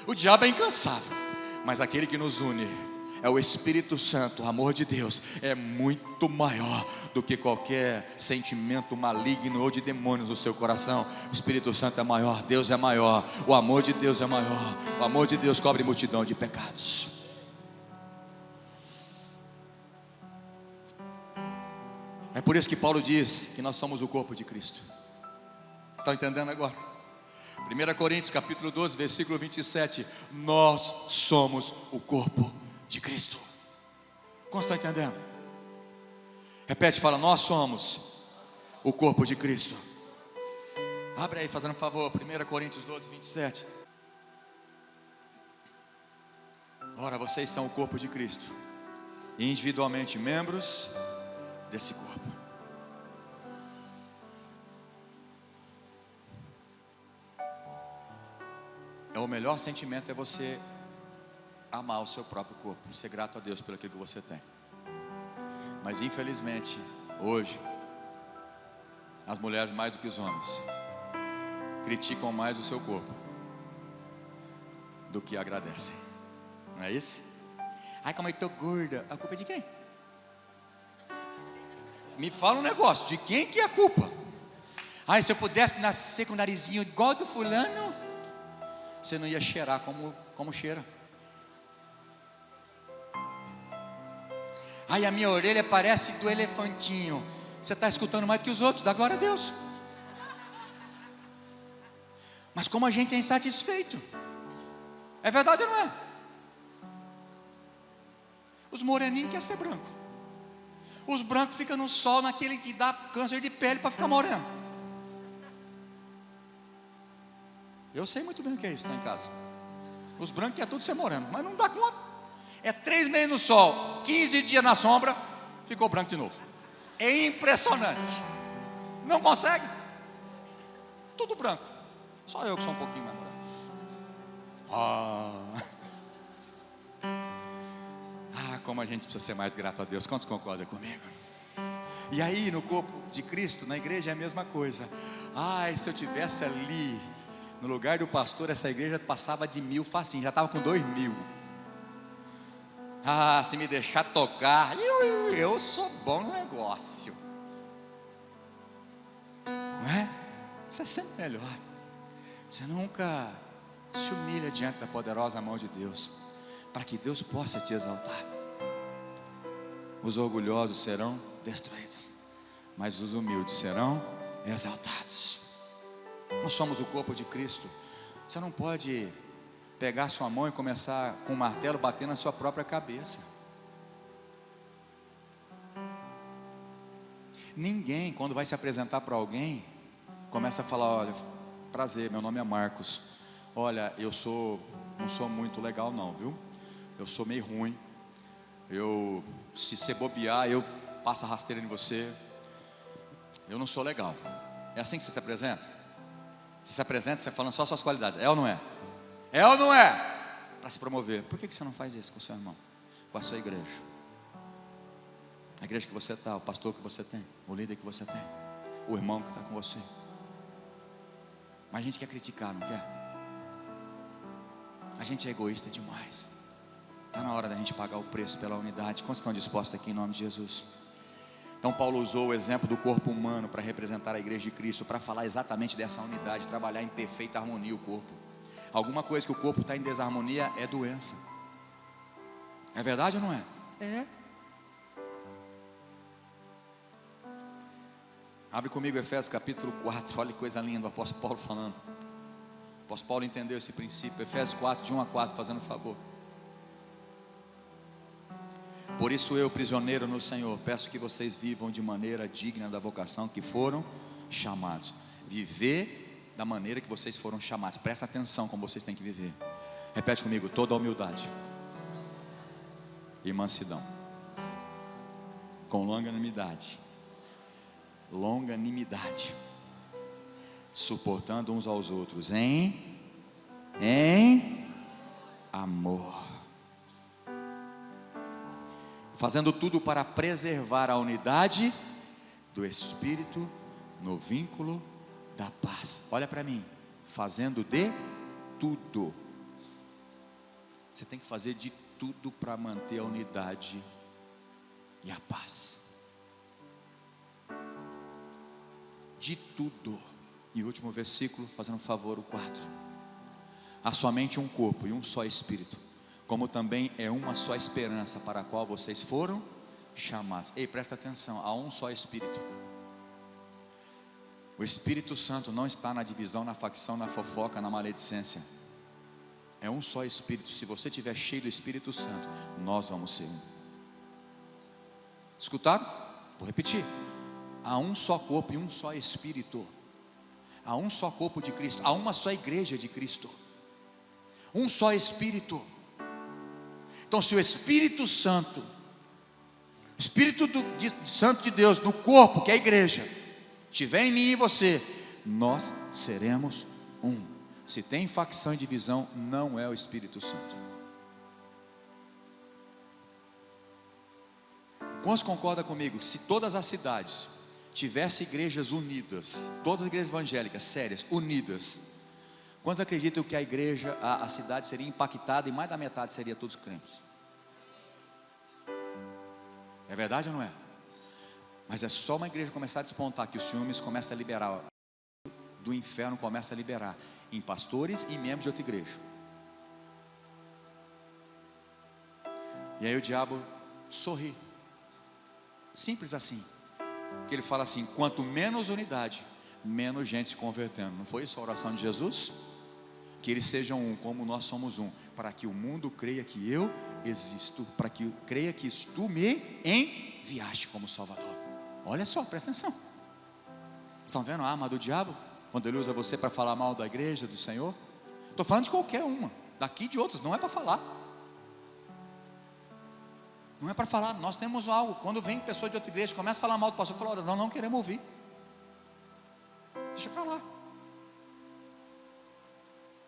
O diabo é incansável, mas aquele que nos une é o Espírito Santo. O amor de Deus é muito maior do que qualquer sentimento maligno ou de demônios no seu coração. O Espírito Santo é maior, Deus é maior, o amor de Deus é maior. O amor de Deus cobre multidão de pecados. É por isso que Paulo diz que nós somos o corpo de Cristo. Está entendendo agora? 1 Coríntios capítulo 12, versículo 27. Nós somos o corpo de Cristo. Como está entendendo? Repete, fala: nós somos o corpo de Cristo. Abre aí, fazendo um favor, 1 Coríntios 12, 27. Ora, vocês são o corpo de Cristo, e individualmente membros desse corpo. O melhor sentimento é você amar o seu próprio corpo, ser grato a Deus pelo que você tem. Mas infelizmente, hoje, as mulheres mais do que os homens criticam mais o seu corpo do que agradecem. Não é isso? Ai, como eu estou gorda. A culpa é de quem? Me fala um negócio, de quem que é a culpa? Ai, se eu pudesse nascer com o narizinho igual do fulano, você não ia cheirar como cheira. Ai, a minha orelha parece do elefantinho. Você está escutando mais do que os outros, dá glória a Deus. Mas como a gente é insatisfeito. É verdade ou não é? Os moreninhos querem ser branco. Os brancos ficam no sol, naquele que dá câncer de pele para ficar moreno. Eu sei muito bem o que é isso lá em casa. Os brancos querem tudo ser moreno, mas não dá conta. É 3 meses no sol, 15 dias na sombra, ficou branco de novo. É impressionante. Não consegue. Tudo branco. Só eu que sou um pouquinho mais branco. Como a gente precisa ser mais grato a Deus. Quantos concordam comigo? E aí no corpo de Cristo, na igreja é a mesma coisa. Se eu tivesse ali no lugar do pastor, essa igreja passava de 1000 facinho, já estava com 2000. Se me deixar tocar, eu sou bom no negócio. Não é? Isso é sempre melhor. Você nunca se humilha diante da poderosa mão de Deus, para que Deus possa te exaltar. Os orgulhosos serão destruídos, mas os humildes serão exaltados. Nós somos o corpo de Cristo. Você não pode pegar sua mão e começar com um martelo bater na sua própria cabeça. Ninguém, quando vai se apresentar para alguém, começa a falar: olha, prazer, meu nome é Marcos. Olha, não sou muito legal não, viu? Eu sou meio ruim. Se você bobear, eu passo a rasteira em você. Eu não sou legal. É assim que você se apresenta? Você se apresenta, você falando só suas qualidades. É ou não é? É ou não é? Para se promover. Por que você não faz isso com o seu irmão? Com a sua igreja? A igreja que você está, o pastor que você tem, o líder que você tem, o irmão que está com você. Mas a gente quer criticar, não quer? A gente é egoísta demais. Está na hora da gente pagar o preço pela unidade. Quantos estão dispostos aqui em nome de Jesus? Então Paulo usou o exemplo do corpo humano para representar a igreja de Cristo, para falar exatamente dessa unidade, trabalhar em perfeita harmonia o corpo. Alguma coisa que o corpo está em desarmonia é doença. É verdade ou não é? É. Abre comigo Efésios capítulo 4, olha que coisa linda o apóstolo Paulo falando. O apóstolo Paulo entendeu esse princípio. Efésios 4, de 1 a 4, fazendo favor. Por isso eu, prisioneiro no Senhor, peço que vocês vivam de maneira digna da vocação que foram chamados. Viver da maneira que vocês foram chamados. Presta atenção como vocês têm que viver. Repete comigo: toda humildade e mansidão, com longanimidade, suportando uns aos outros em amor, fazendo tudo para preservar a unidade do Espírito no vínculo da paz. Olha para mim, fazendo de tudo. Você tem que fazer de tudo para manter a unidade e a paz. De tudo. E o último versículo, fazendo um favor, o 4. Há somente um corpo e um só Espírito, como também é uma só esperança para a qual vocês foram chamados. Ei, presta atenção, há um só Espírito. O Espírito Santo não está na divisão, na facção, na fofoca, na maledicência. É um só Espírito. Se você estiver cheio do Espírito Santo, nós vamos ser um. Escutaram? Vou repetir. Há um só corpo e um só Espírito. Há um só corpo de Cristo. Há uma só igreja de Cristo. Um só Espírito. Então, se o Espírito Santo, Santo de Deus no corpo, que é a igreja, estiver em mim e em você, nós seremos um. Se tem facção e divisão, não é o Espírito Santo. Quantos concordam comigo que se todas as cidades tivessem igrejas unidas, todas as igrejas evangélicas sérias, unidas, quantos acreditam que a cidade seria impactada e mais da metade seria todos crentes? É verdade ou não é? Mas é só uma igreja começar a despontar que os ciúmes começam a liberar, do inferno começa a liberar em pastores e membros de outra igreja. E aí o diabo sorri. Simples assim. Que ele fala assim: quanto menos unidade, menos gente se convertendo. Não foi isso a oração de Jesus? Que eles sejam um, como nós somos um, para que o mundo creia que eu existo, para que creia que tu me enviaste como Salvador. Olha só, presta atenção. Estão vendo a arma do diabo? Quando ele usa você para falar mal da igreja, do Senhor. Estou falando de qualquer uma, daqui e de outras, não é para falar. Não é para falar, nós temos algo. Quando vem pessoa de outra igreja, começa a falar mal do pastor, fala: nós não queremos ouvir. Deixa para lá.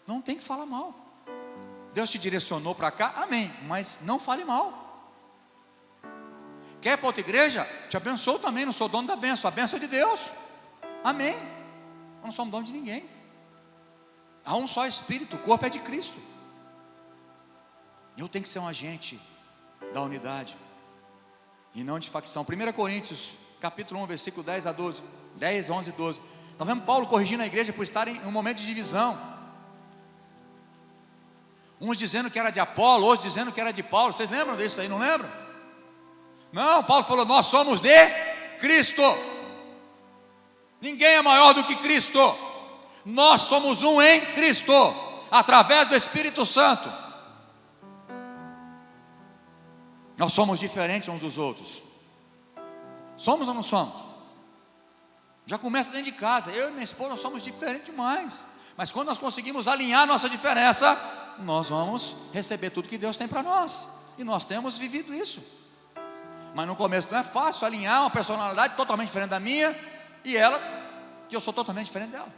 Não tem que falar mal. Deus te direcionou para cá, amém, mas não fale mal. Quer ir para outra igreja? Te abençoo também, não sou dono da bênção, a bênção é de Deus, amém. Eu não somos dono de ninguém. Há um só Espírito, o corpo é de Cristo. Eu tenho que ser um agente da unidade e não de facção. 1 Coríntios capítulo 1, versículo 10 a 12, 10, 11 e 12. Nós vemos Paulo corrigindo a igreja por estarem em um momento de divisão. Uns dizendo que era de Apolo, outros dizendo que era de Paulo. Vocês lembram disso aí, não lembram? Não, Paulo falou: nós somos de Cristo. Ninguém é maior do que Cristo. Nós somos um em Cristo, através do Espírito Santo. Nós somos diferentes uns dos outros. Somos ou não somos? Já começa dentro de casa. Eu e minha esposa, nós somos diferentes demais. Mas quando nós conseguimos alinhar nossa diferença, nós vamos receber tudo que Deus tem para nós. E nós temos vivido isso. Mas no começo não é fácil alinhar uma personalidade totalmente diferente da minha e ela, que eu sou totalmente diferente dela.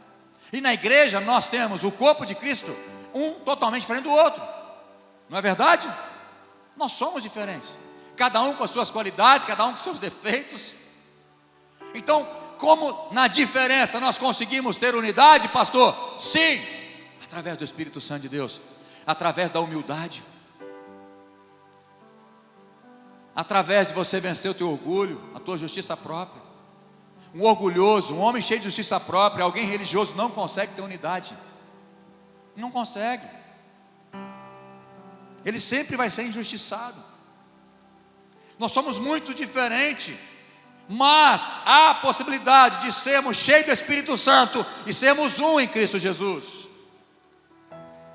E na igreja nós temos o corpo de Cristo, um totalmente diferente do outro. Não é verdade? Nós somos diferentes, cada um com as suas qualidades, cada um com seus defeitos. Então, como na diferença nós conseguimos ter unidade, pastor? Sim, através do Espírito Santo de Deus, através da humildade, através de você vencer o teu orgulho, a tua justiça própria. Um orgulhoso, um homem cheio de justiça própria, alguém religioso não consegue ter unidade. Não consegue. Ele sempre vai ser injustiçado. Nós somos muito diferentes, mas há a possibilidade de sermos cheios do Espírito Santo e sermos um em Cristo Jesus.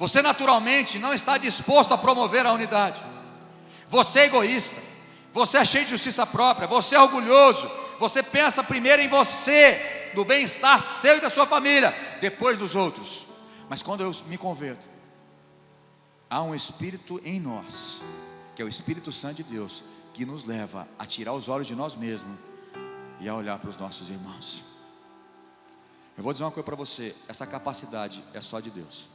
Você naturalmente não está disposto a promover a unidade. Você é egoísta, você é cheio de justiça própria, você é orgulhoso, você pensa primeiro em você, no bem-estar seu e da sua família, depois dos outros. Mas quando eu me converto, há um Espírito em nós, que é o Espírito Santo de Deus, que nos leva a tirar os olhos de nós mesmos e a olhar para os nossos irmãos. Eu vou dizer uma coisa para você, essa capacidade é só de Deus.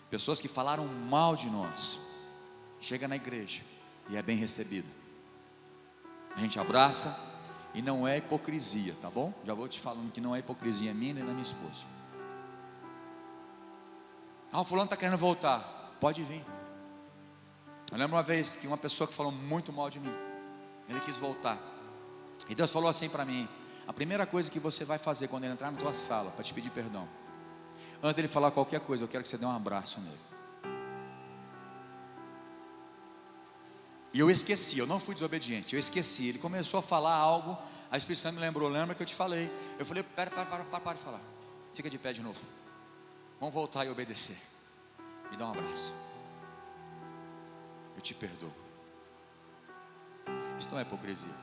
Pessoas que falaram mal de nós, chega na igreja e é bem recebida. A gente abraça e não é hipocrisia, tá bom? Já vou te falando que não é hipocrisia minha nem da minha esposa. O fulano está querendo voltar, pode vir. Eu lembro uma vez que uma pessoa que falou muito mal de mim, ele quis voltar, e Deus falou assim para mim: a primeira coisa que você vai fazer quando ele entrar na tua sala, para te pedir perdão, antes dele falar qualquer coisa, eu quero que você dê um abraço nele. E eu esqueci, eu não fui desobediente, eu esqueci. Ele começou a falar algo, a Espírito Santo me lembrou, lembra que eu te falei? Eu falei: para de falar, fica de pé de novo, vamos voltar e obedecer, me dá um abraço, eu te perdoo. Isso não é hipocrisia,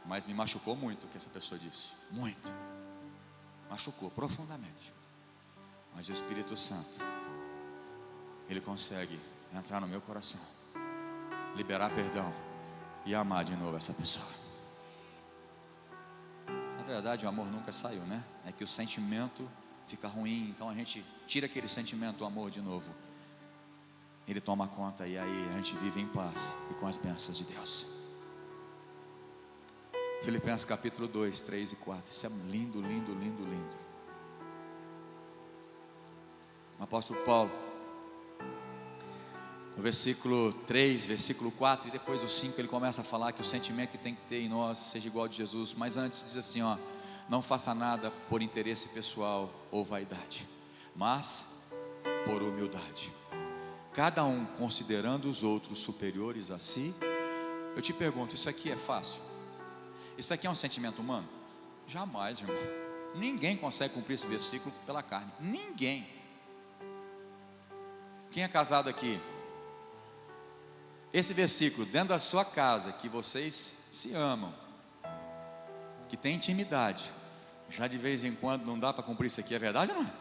mas me machucou muito o que essa pessoa disse, muito, machucou profundamente. Mas o Espírito Santo, ele consegue entrar no meu coração, liberar perdão e amar de novo essa pessoa. Na verdade, o amor nunca saiu, né? É que o sentimento fica ruim, então a gente tira aquele sentimento, o amor de novo, ele toma conta, e aí a gente vive em paz e com as bênçãos de Deus. Filipenses capítulo 2, 3 e 4, isso é lindo, lindo, lindo, lindo. O apóstolo Paulo, no versículo 3, versículo 4 e depois o 5, ele começa a falar que o sentimento que tem que ter em nós seja igual ao de Jesus. Mas antes diz assim, ó: não faça nada por interesse pessoal ou vaidade, mas por humildade, cada um considerando os outros superiores a si. Eu te pergunto, isso aqui é fácil? Isso aqui é um sentimento humano? Jamais, irmão. Ninguém consegue cumprir esse versículo pela carne, ninguém. Quem é casado aqui? Esse versículo dentro da sua casa, que vocês se amam, que tem intimidade, já de vez em quando não dá para cumprir isso aqui, é verdade ou não é?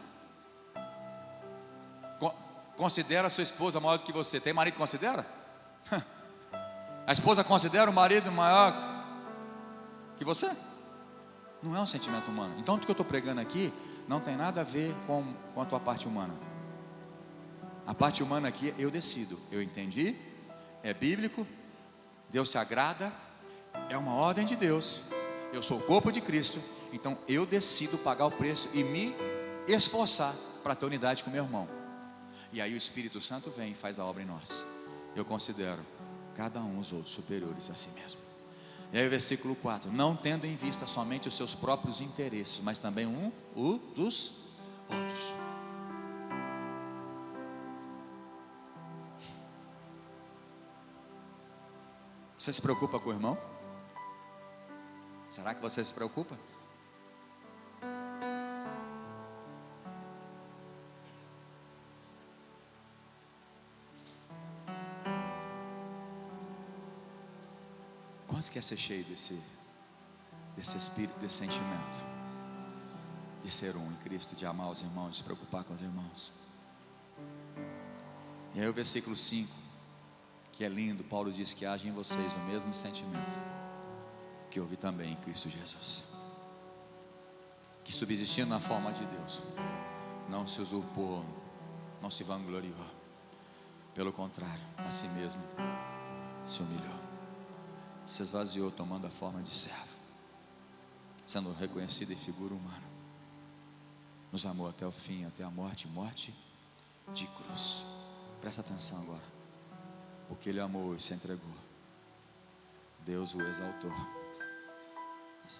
Considera a sua esposa maior do que você. Tem marido que considera? A esposa considera o marido maior que você? Não é um sentimento humano. Então o que eu estou pregando aqui não tem nada a ver com a tua parte humana. A parte humana aqui eu decido. Eu entendi, é bíblico, Deus se agrada, é uma ordem de Deus. Eu sou o corpo de Cristo, então eu decido pagar o preço e me esforçar para ter unidade com meu irmão. E aí o Espírito Santo vem e faz a obra em nós. Eu considero cada um os outros superiores a si mesmo. E aí o versículo 4: não tendo em vista somente os seus próprios interesses, mas também o dos outros. Você se preocupa com o irmão? Será que você se preocupa? Quantos quer ser cheio desse espírito, desse sentimento de ser um em Cristo, de amar os irmãos, de se preocupar com os irmãos? E aí o versículo 5, que é lindo, Paulo diz que age em vocês o mesmo sentimento que houve também em Cristo Jesus, que subsistindo na forma de Deus, não se usurpou, não se vangloriou, pelo contrário, a si mesmo se humilhou, se esvaziou, tomando a forma de servo, sendo reconhecido em figura humana, nos amou até o fim, até a morte de cruz. Presta atenção agora, porque Ele amou e se entregou, Deus o exaltou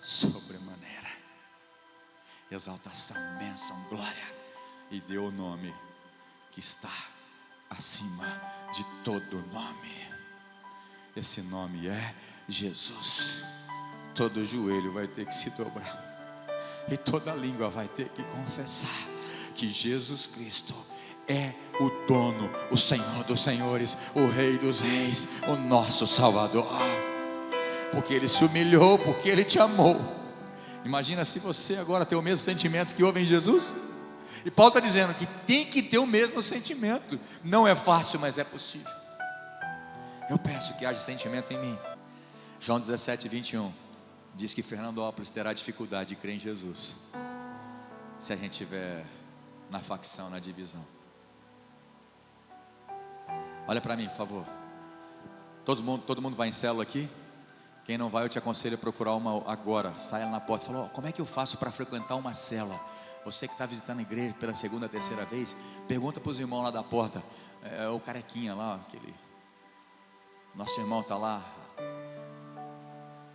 sobremaneira. Exaltação, bênção, glória. E deu o nome que está acima de todo nome. Esse nome é Jesus. Todo joelho vai ter que se dobrar, e toda língua vai ter que confessar que Jesus Cristo é o dono, o Senhor dos senhores, o Rei dos reis, o nosso Salvador. Porque Ele se humilhou, porque Ele te amou. Imagina se você agora tem o mesmo sentimento que houve em Jesus. E Paulo está dizendo que tem que ter o mesmo sentimento. Não é fácil, mas é possível. Eu peço que haja sentimento em mim. João 17:21 diz que Fernandópolis terá dificuldade de crer em Jesus se a gente estiver na facção, na divisão. Olha para mim, por favor. Todo mundo vai em célula aqui? Quem não vai, eu te aconselho a procurar uma agora. Saia lá na porta e fala: como é que eu faço para frequentar uma célula? Você que está visitando a igreja pela segunda, terceira vez, pergunta para os irmãos lá da porta. O carequinha lá, aquele nosso irmão está lá.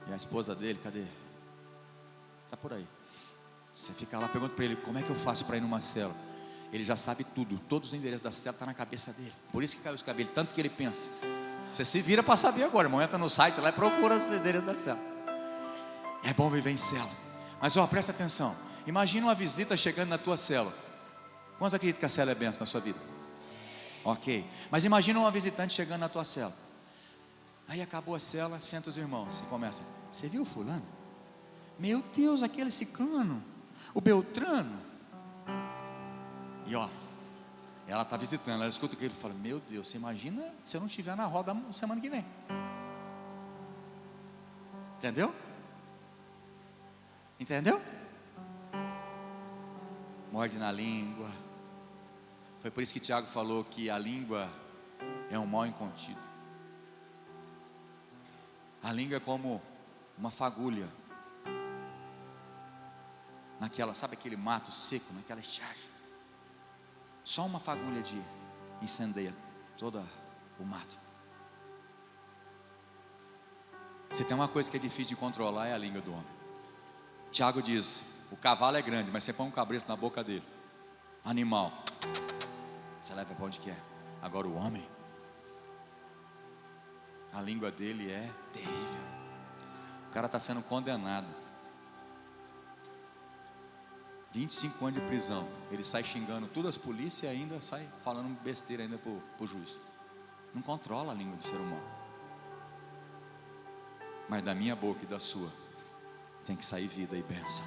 E a esposa dele, cadê? Está por aí. Você fica lá, pergunta para ele: como é que eu faço para ir numa célula? Ele já sabe tudo, todos os endereços da célula estão na cabeça dele. Por isso que caiu os cabelos, tanto que ele pensa. Você se vira para saber agora, irmão. Entra no site lá e procura os endereços da célula. É bom viver em célula. Mas presta atenção. Imagina uma visita chegando na tua célula. Quantos acreditam que a célula é bênção na sua vida? Ok. Mas imagina uma visitante chegando na tua célula. Aí acabou a célula, senta os irmãos e começa: você viu o fulano? Meu Deus, aquele ciclano, o Beltrano. E ela está visitando, ela escuta o que ele fala: meu Deus, você imagina se eu não estiver na roda semana que vem. Entendeu? Entendeu? Morde na língua. Foi por isso que Tiago falou que a língua é um mal incontido. A língua é como uma fagulha naquela, sabe aquele mato seco, naquela estiagem. Só uma fagulha de incendeia todo o mato. Se tem uma coisa que é difícil de controlar, é a língua do homem. Tiago diz: o cavalo é grande, mas você põe um cabresto na boca dele. Animal, você leva para onde quer. Agora o homem, a língua dele é terrível. O cara está sendo condenado. 25 anos de prisão. Ele sai xingando todas as polícias e ainda sai falando besteira ainda para o juiz. Não controla a língua do ser humano. Mas da minha boca e da sua tem que sair vida e bênção.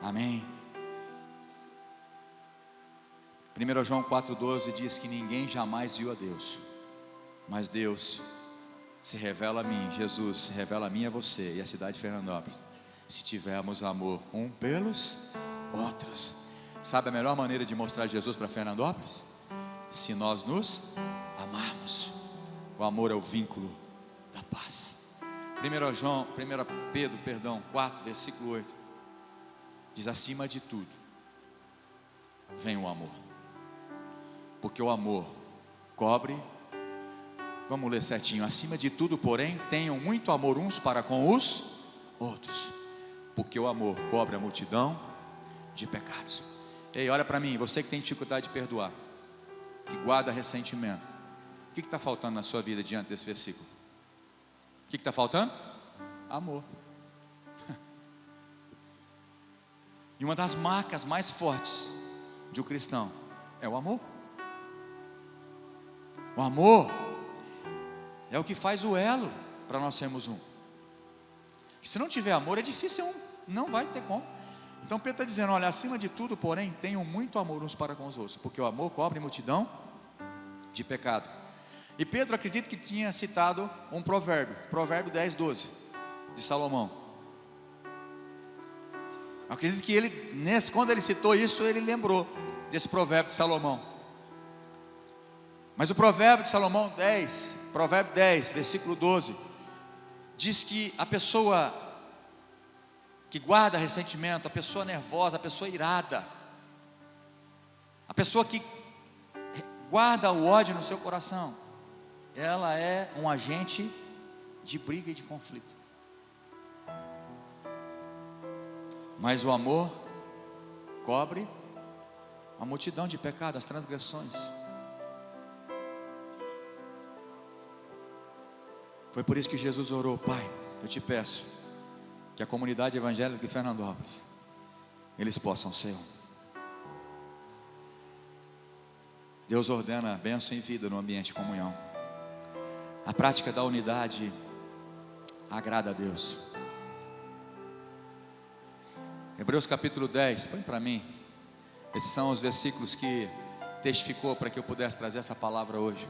Amém. 1 João 4,12 diz que ninguém jamais viu a Deus, mas Deus se revela a mim, Jesus se revela a mim e a você e a cidade de Fernandópolis, se tivermos amor um pelos outros. Sabe a melhor maneira de mostrar Jesus para Fernandópolis? Se nós nos amarmos. O amor é o vínculo da paz. 1 Pedro 4, versículo 8 diz: acima de tudo vem o amor, porque o amor cobre. Vamos ler certinho: acima de tudo, porém, tenham muito amor uns para com os outros, porque o amor cobre a multidão de pecados. Ei, olha para mim, você que tem dificuldade de perdoar, que guarda ressentimento, o que está faltando na sua vida diante desse versículo? O que está faltando? Amor. E uma das marcas mais fortes de um cristão é o amor. O amor é o que faz o elo para nós sermos um. Se não tiver amor, é difícil ser um. Não vai ter como. Então Pedro está dizendo: olha, acima de tudo, porém, tenham muito amor uns para com os outros, porque o amor cobre multidão de pecado. E Pedro acredito que tinha citado um provérbio, provérbio 10:12 de Salomão. Eu acredito que ele, quando ele citou isso, ele lembrou desse provérbio de Salomão. Mas o provérbio de Salomão 10, provérbio 10, versículo 12, diz que a pessoa que guarda ressentimento, a pessoa nervosa, a pessoa irada, a pessoa que guarda o ódio no seu coração, ela é um agente de briga e de conflito. Mas o amor cobre a multidão de pecados, as transgressões. Foi por isso que Jesus orou: Pai, eu te peço que a comunidade evangélica de Fernandópolis, eles possam ser um. Deus ordena bênção e vida no ambiente de comunhão. A prática da unidade agrada a Deus. Hebreus capítulo 10, põe para mim. Esses são os versículos que testificou para que eu pudesse trazer essa palavra hoje.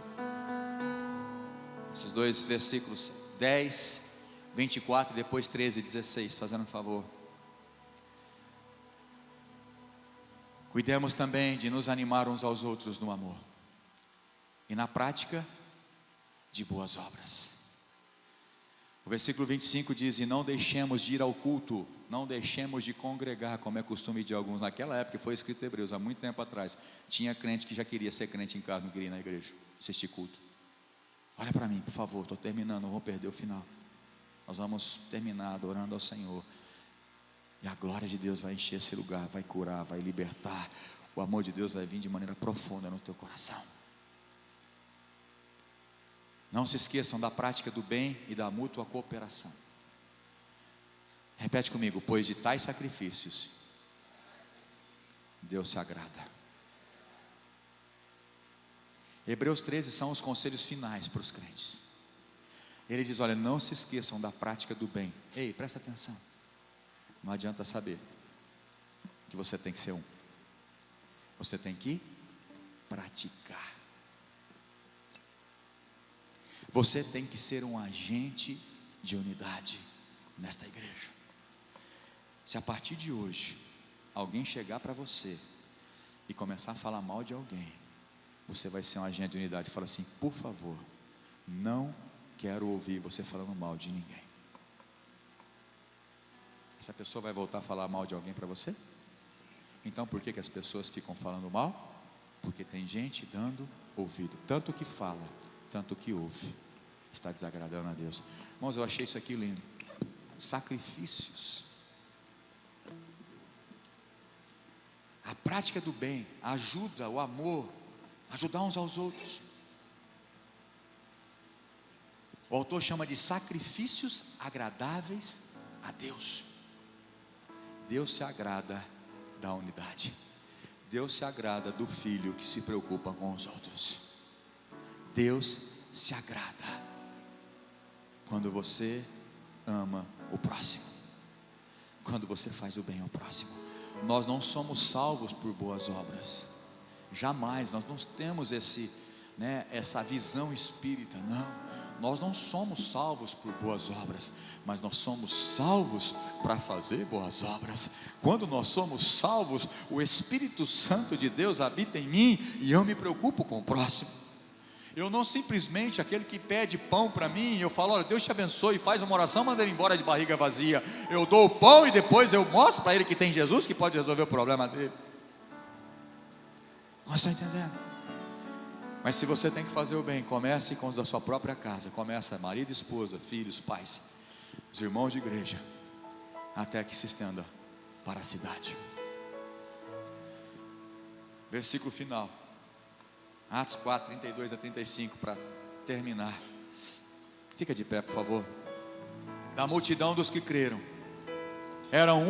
Esses dois versículos, 10, 24 e depois 13 e 16, fazendo um favor. Cuidemos também de nos animar uns aos outros no amor e na prática de boas obras. O versículo 25 diz: e não deixemos de ir ao culto, não deixemos de congregar, como é costume de alguns. Naquela época foi escrito em Hebreus, há muito tempo atrás, tinha crente que já queria ser crente em casa, não queria ir na igreja, assistir culto. Olha para mim, por favor, estou terminando, não vou perder o final. Nós vamos terminar adorando ao Senhor, e a glória de Deus vai encher esse lugar, vai curar, vai libertar. O amor de Deus vai vir de maneira profunda no teu coração. Não se esqueçam da prática do bem e da mútua cooperação. Repete comigo: pois de tais sacrifícios Deus se agrada. Hebreus 13 são os conselhos finais para os crentes. Ele diz: olha, não se esqueçam da prática do bem. Ei, presta atenção. Não adianta saber que você tem que ser um. Você tem que praticar. Você tem que ser um agente de unidade nesta igreja. Se a partir de hoje alguém chegar para você e começar a falar mal de alguém, você vai ser um agente de unidade. Fala assim: por favor, não quero ouvir você falando mal de ninguém. Essa pessoa vai voltar a falar mal de alguém para você? Então por que as pessoas ficam falando mal? Porque tem gente dando ouvido. Tanto que fala, tanto que ouve, está desagradando a Deus. Irmãos, eu achei isso aqui lindo. Sacrifícios. A prática do bem, a ajuda, o amor, ajudar uns aos outros. O autor chama de sacrifícios agradáveis a Deus. Deus se agrada da unidade. Deus se agrada do filho que se preocupa com os outros. Deus se agrada quando você ama o próximo, quando você faz o bem ao próximo. Nós não somos salvos por boas obras, jamais. Nós não temos essa visão espírita, não. Nós não somos salvos por boas obras, mas nós somos salvos para fazer boas obras. Quando nós somos salvos, o Espírito Santo de Deus habita em mim e eu me preocupo com o próximo. Eu não simplesmente, aquele que pede pão para mim, eu falo: olha, Deus te abençoe, faz uma oração, manda ele embora de barriga vazia. Eu dou o pão e depois eu mostro para ele que tem Jesus, que pode resolver o problema dele. Nós estamos entendendo? Mas se você tem que fazer o bem, comece com os da sua própria casa. Começa marido, esposa, filhos, pais, os irmãos de igreja, até que se estenda para a cidade. Versículo final, Atos 4, 32 a 35, para terminar. Fica de pé, por favor. Da multidão dos que creram, eram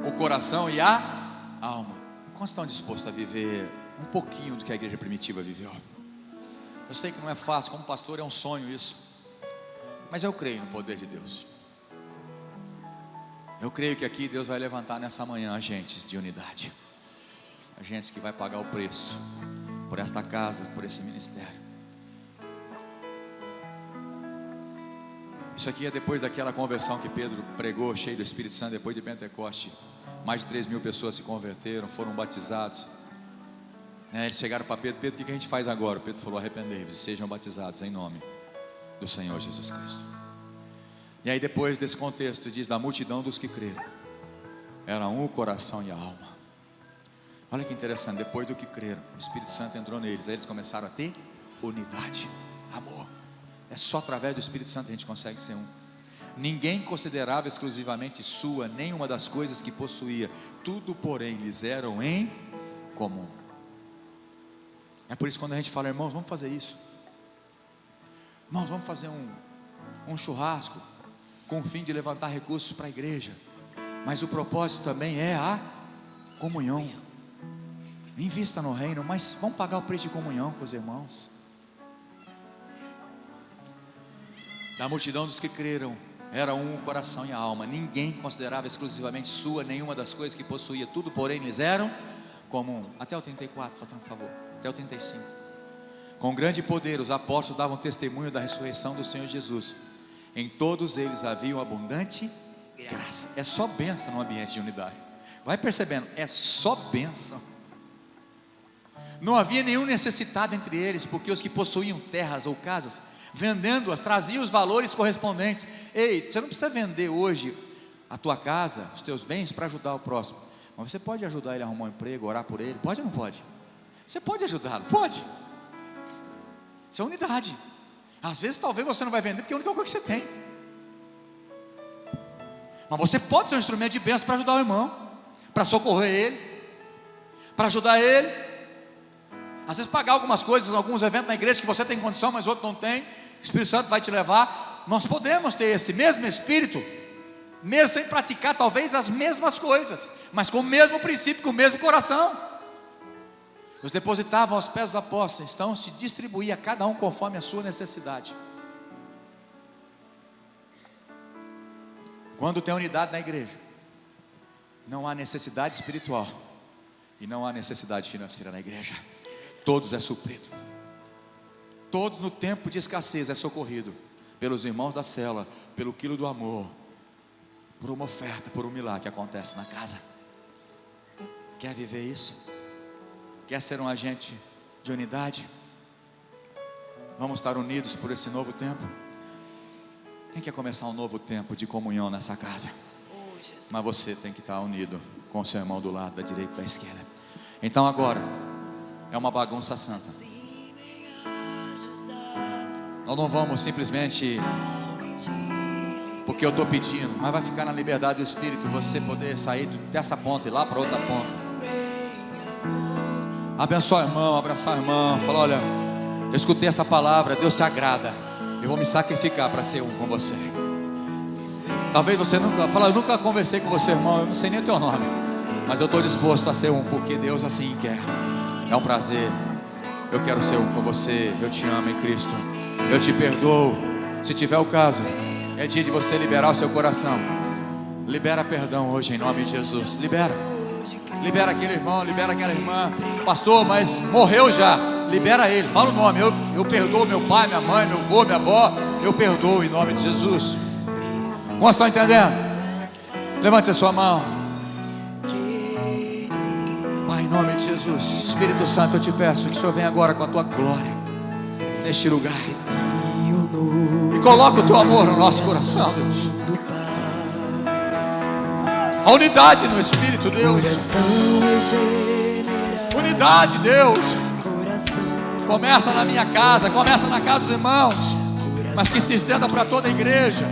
o coração e a alma. Quantos estão dispostos a viver um pouquinho do que a igreja primitiva viveu? Eu sei que não é fácil, como pastor é um sonho isso, mas eu creio no poder de Deus. Eu creio que aqui Deus vai levantar nessa manhã agentes de unidade, agentes que vai pagar o preço por esta casa, por esse ministério. Isso aqui é depois daquela conversão que Pedro pregou, cheio do Espírito Santo, depois de Pentecoste. Mais de 3.000 pessoas se converteram, foram batizados. Eles chegaram para Pedro: Pedro, o que a gente faz agora? Pedro falou: arrependei-vos e sejam batizados em nome do Senhor Jesus Cristo. E aí depois desse contexto diz: da multidão dos que creram, era um o coração e a alma. Olha que interessante, depois do que creram, o Espírito Santo entrou neles, aí eles começaram a ter unidade, amor. É só através do Espírito Santo que a gente consegue ser um. Ninguém considerava exclusivamente sua nenhuma das coisas que possuía, tudo porém lhes eram em comum. É por isso que quando a gente fala, irmãos, vamos fazer isso, irmãos, vamos fazer um churrasco com o fim de levantar recursos para a igreja, mas o propósito também é a comunhão. Invista no reino, mas vamos pagar o preço de comunhão com os irmãos. Da multidão dos que creram, era um o coração e a alma. Ninguém considerava exclusivamente sua nenhuma das coisas que possuía, tudo porém lhes eram comum. Até o 34, fazendo um favor, até o 35. Com grande poder os apóstolos davam testemunho da ressurreição do Senhor Jesus. Em todos eles havia abundante graça. É só bênção no ambiente de unidade. Vai percebendo, é só bênção. Não havia nenhum necessitado entre eles, porque os que possuíam terras ou casas, vendendo-as, traziam os valores correspondentes. Ei, você não precisa vender hoje a tua casa, os teus bens, para ajudar o próximo, mas você pode ajudar ele a arrumar um emprego, orar por ele, pode ou não pode? Você pode ajudá-lo, pode. Isso é unidade. Às vezes talvez você não vai vender, porque é a única coisa que você tem, mas você pode ser um instrumento de bênção para ajudar o irmão, para socorrer ele, para ajudar ele. Às vezes pagar algumas coisas, alguns eventos na igreja que você tem condição, mas outro não tem. O Espírito Santo vai te levar. Nós podemos ter esse mesmo Espírito, mesmo sem praticar talvez as mesmas coisas, mas com o mesmo princípio, com o mesmo coração. Os depositavam aos pés dos apóstolos, então se distribuía a cada um conforme a sua necessidade. Quando tem unidade na igreja, não há necessidade espiritual e não há necessidade financeira na igreja. Todos é suprido. Todos no tempo de escassez é socorrido pelos irmãos da cela, pelo quilo do amor, por uma oferta, por um milagre que acontece na casa. Quer viver isso? Quer ser um agente de unidade? Vamos estar unidos por esse novo tempo? Quem quer começar um novo tempo de comunhão nessa casa? Mas você tem que estar unido com o seu irmão do lado, da direita e da esquerda. Então agora é uma bagunça santa. Nós não vamos simplesmente porque eu estou pedindo, mas vai ficar na liberdade do Espírito, você poder sair dessa ponta e lá para outra ponta. Abençoa o irmão, abraçar o irmão, fala: olha, eu escutei essa palavra, Deus se agrada, eu vou me sacrificar para ser um com você. Talvez você nunca fala: eu nunca conversei com você, irmão, eu não sei nem o teu nome, mas eu estou disposto a ser um, porque Deus assim quer. É um prazer, eu quero ser um com você, eu te amo em Cristo, eu te perdoo. Se tiver o caso, é dia de você liberar o seu coração. Libera perdão hoje em nome de Jesus. Libera aquele irmão, libera aquela irmã. Pastor, mas morreu já. Libera ele, fala o nome. Eu perdoo meu pai, minha mãe, meu avô, minha avó. Eu perdoo em nome de Jesus. Como estão entendendo? Levante a sua mão. Pai, em nome de Jesus, Espírito Santo, eu te peço que o Senhor venha agora com a tua glória neste lugar e coloca o teu amor no nosso coração, Deus. A unidade no Espírito, Deus. Unidade, Deus. Começa na minha casa, começa na casa dos irmãos, mas que se estenda para toda a igreja.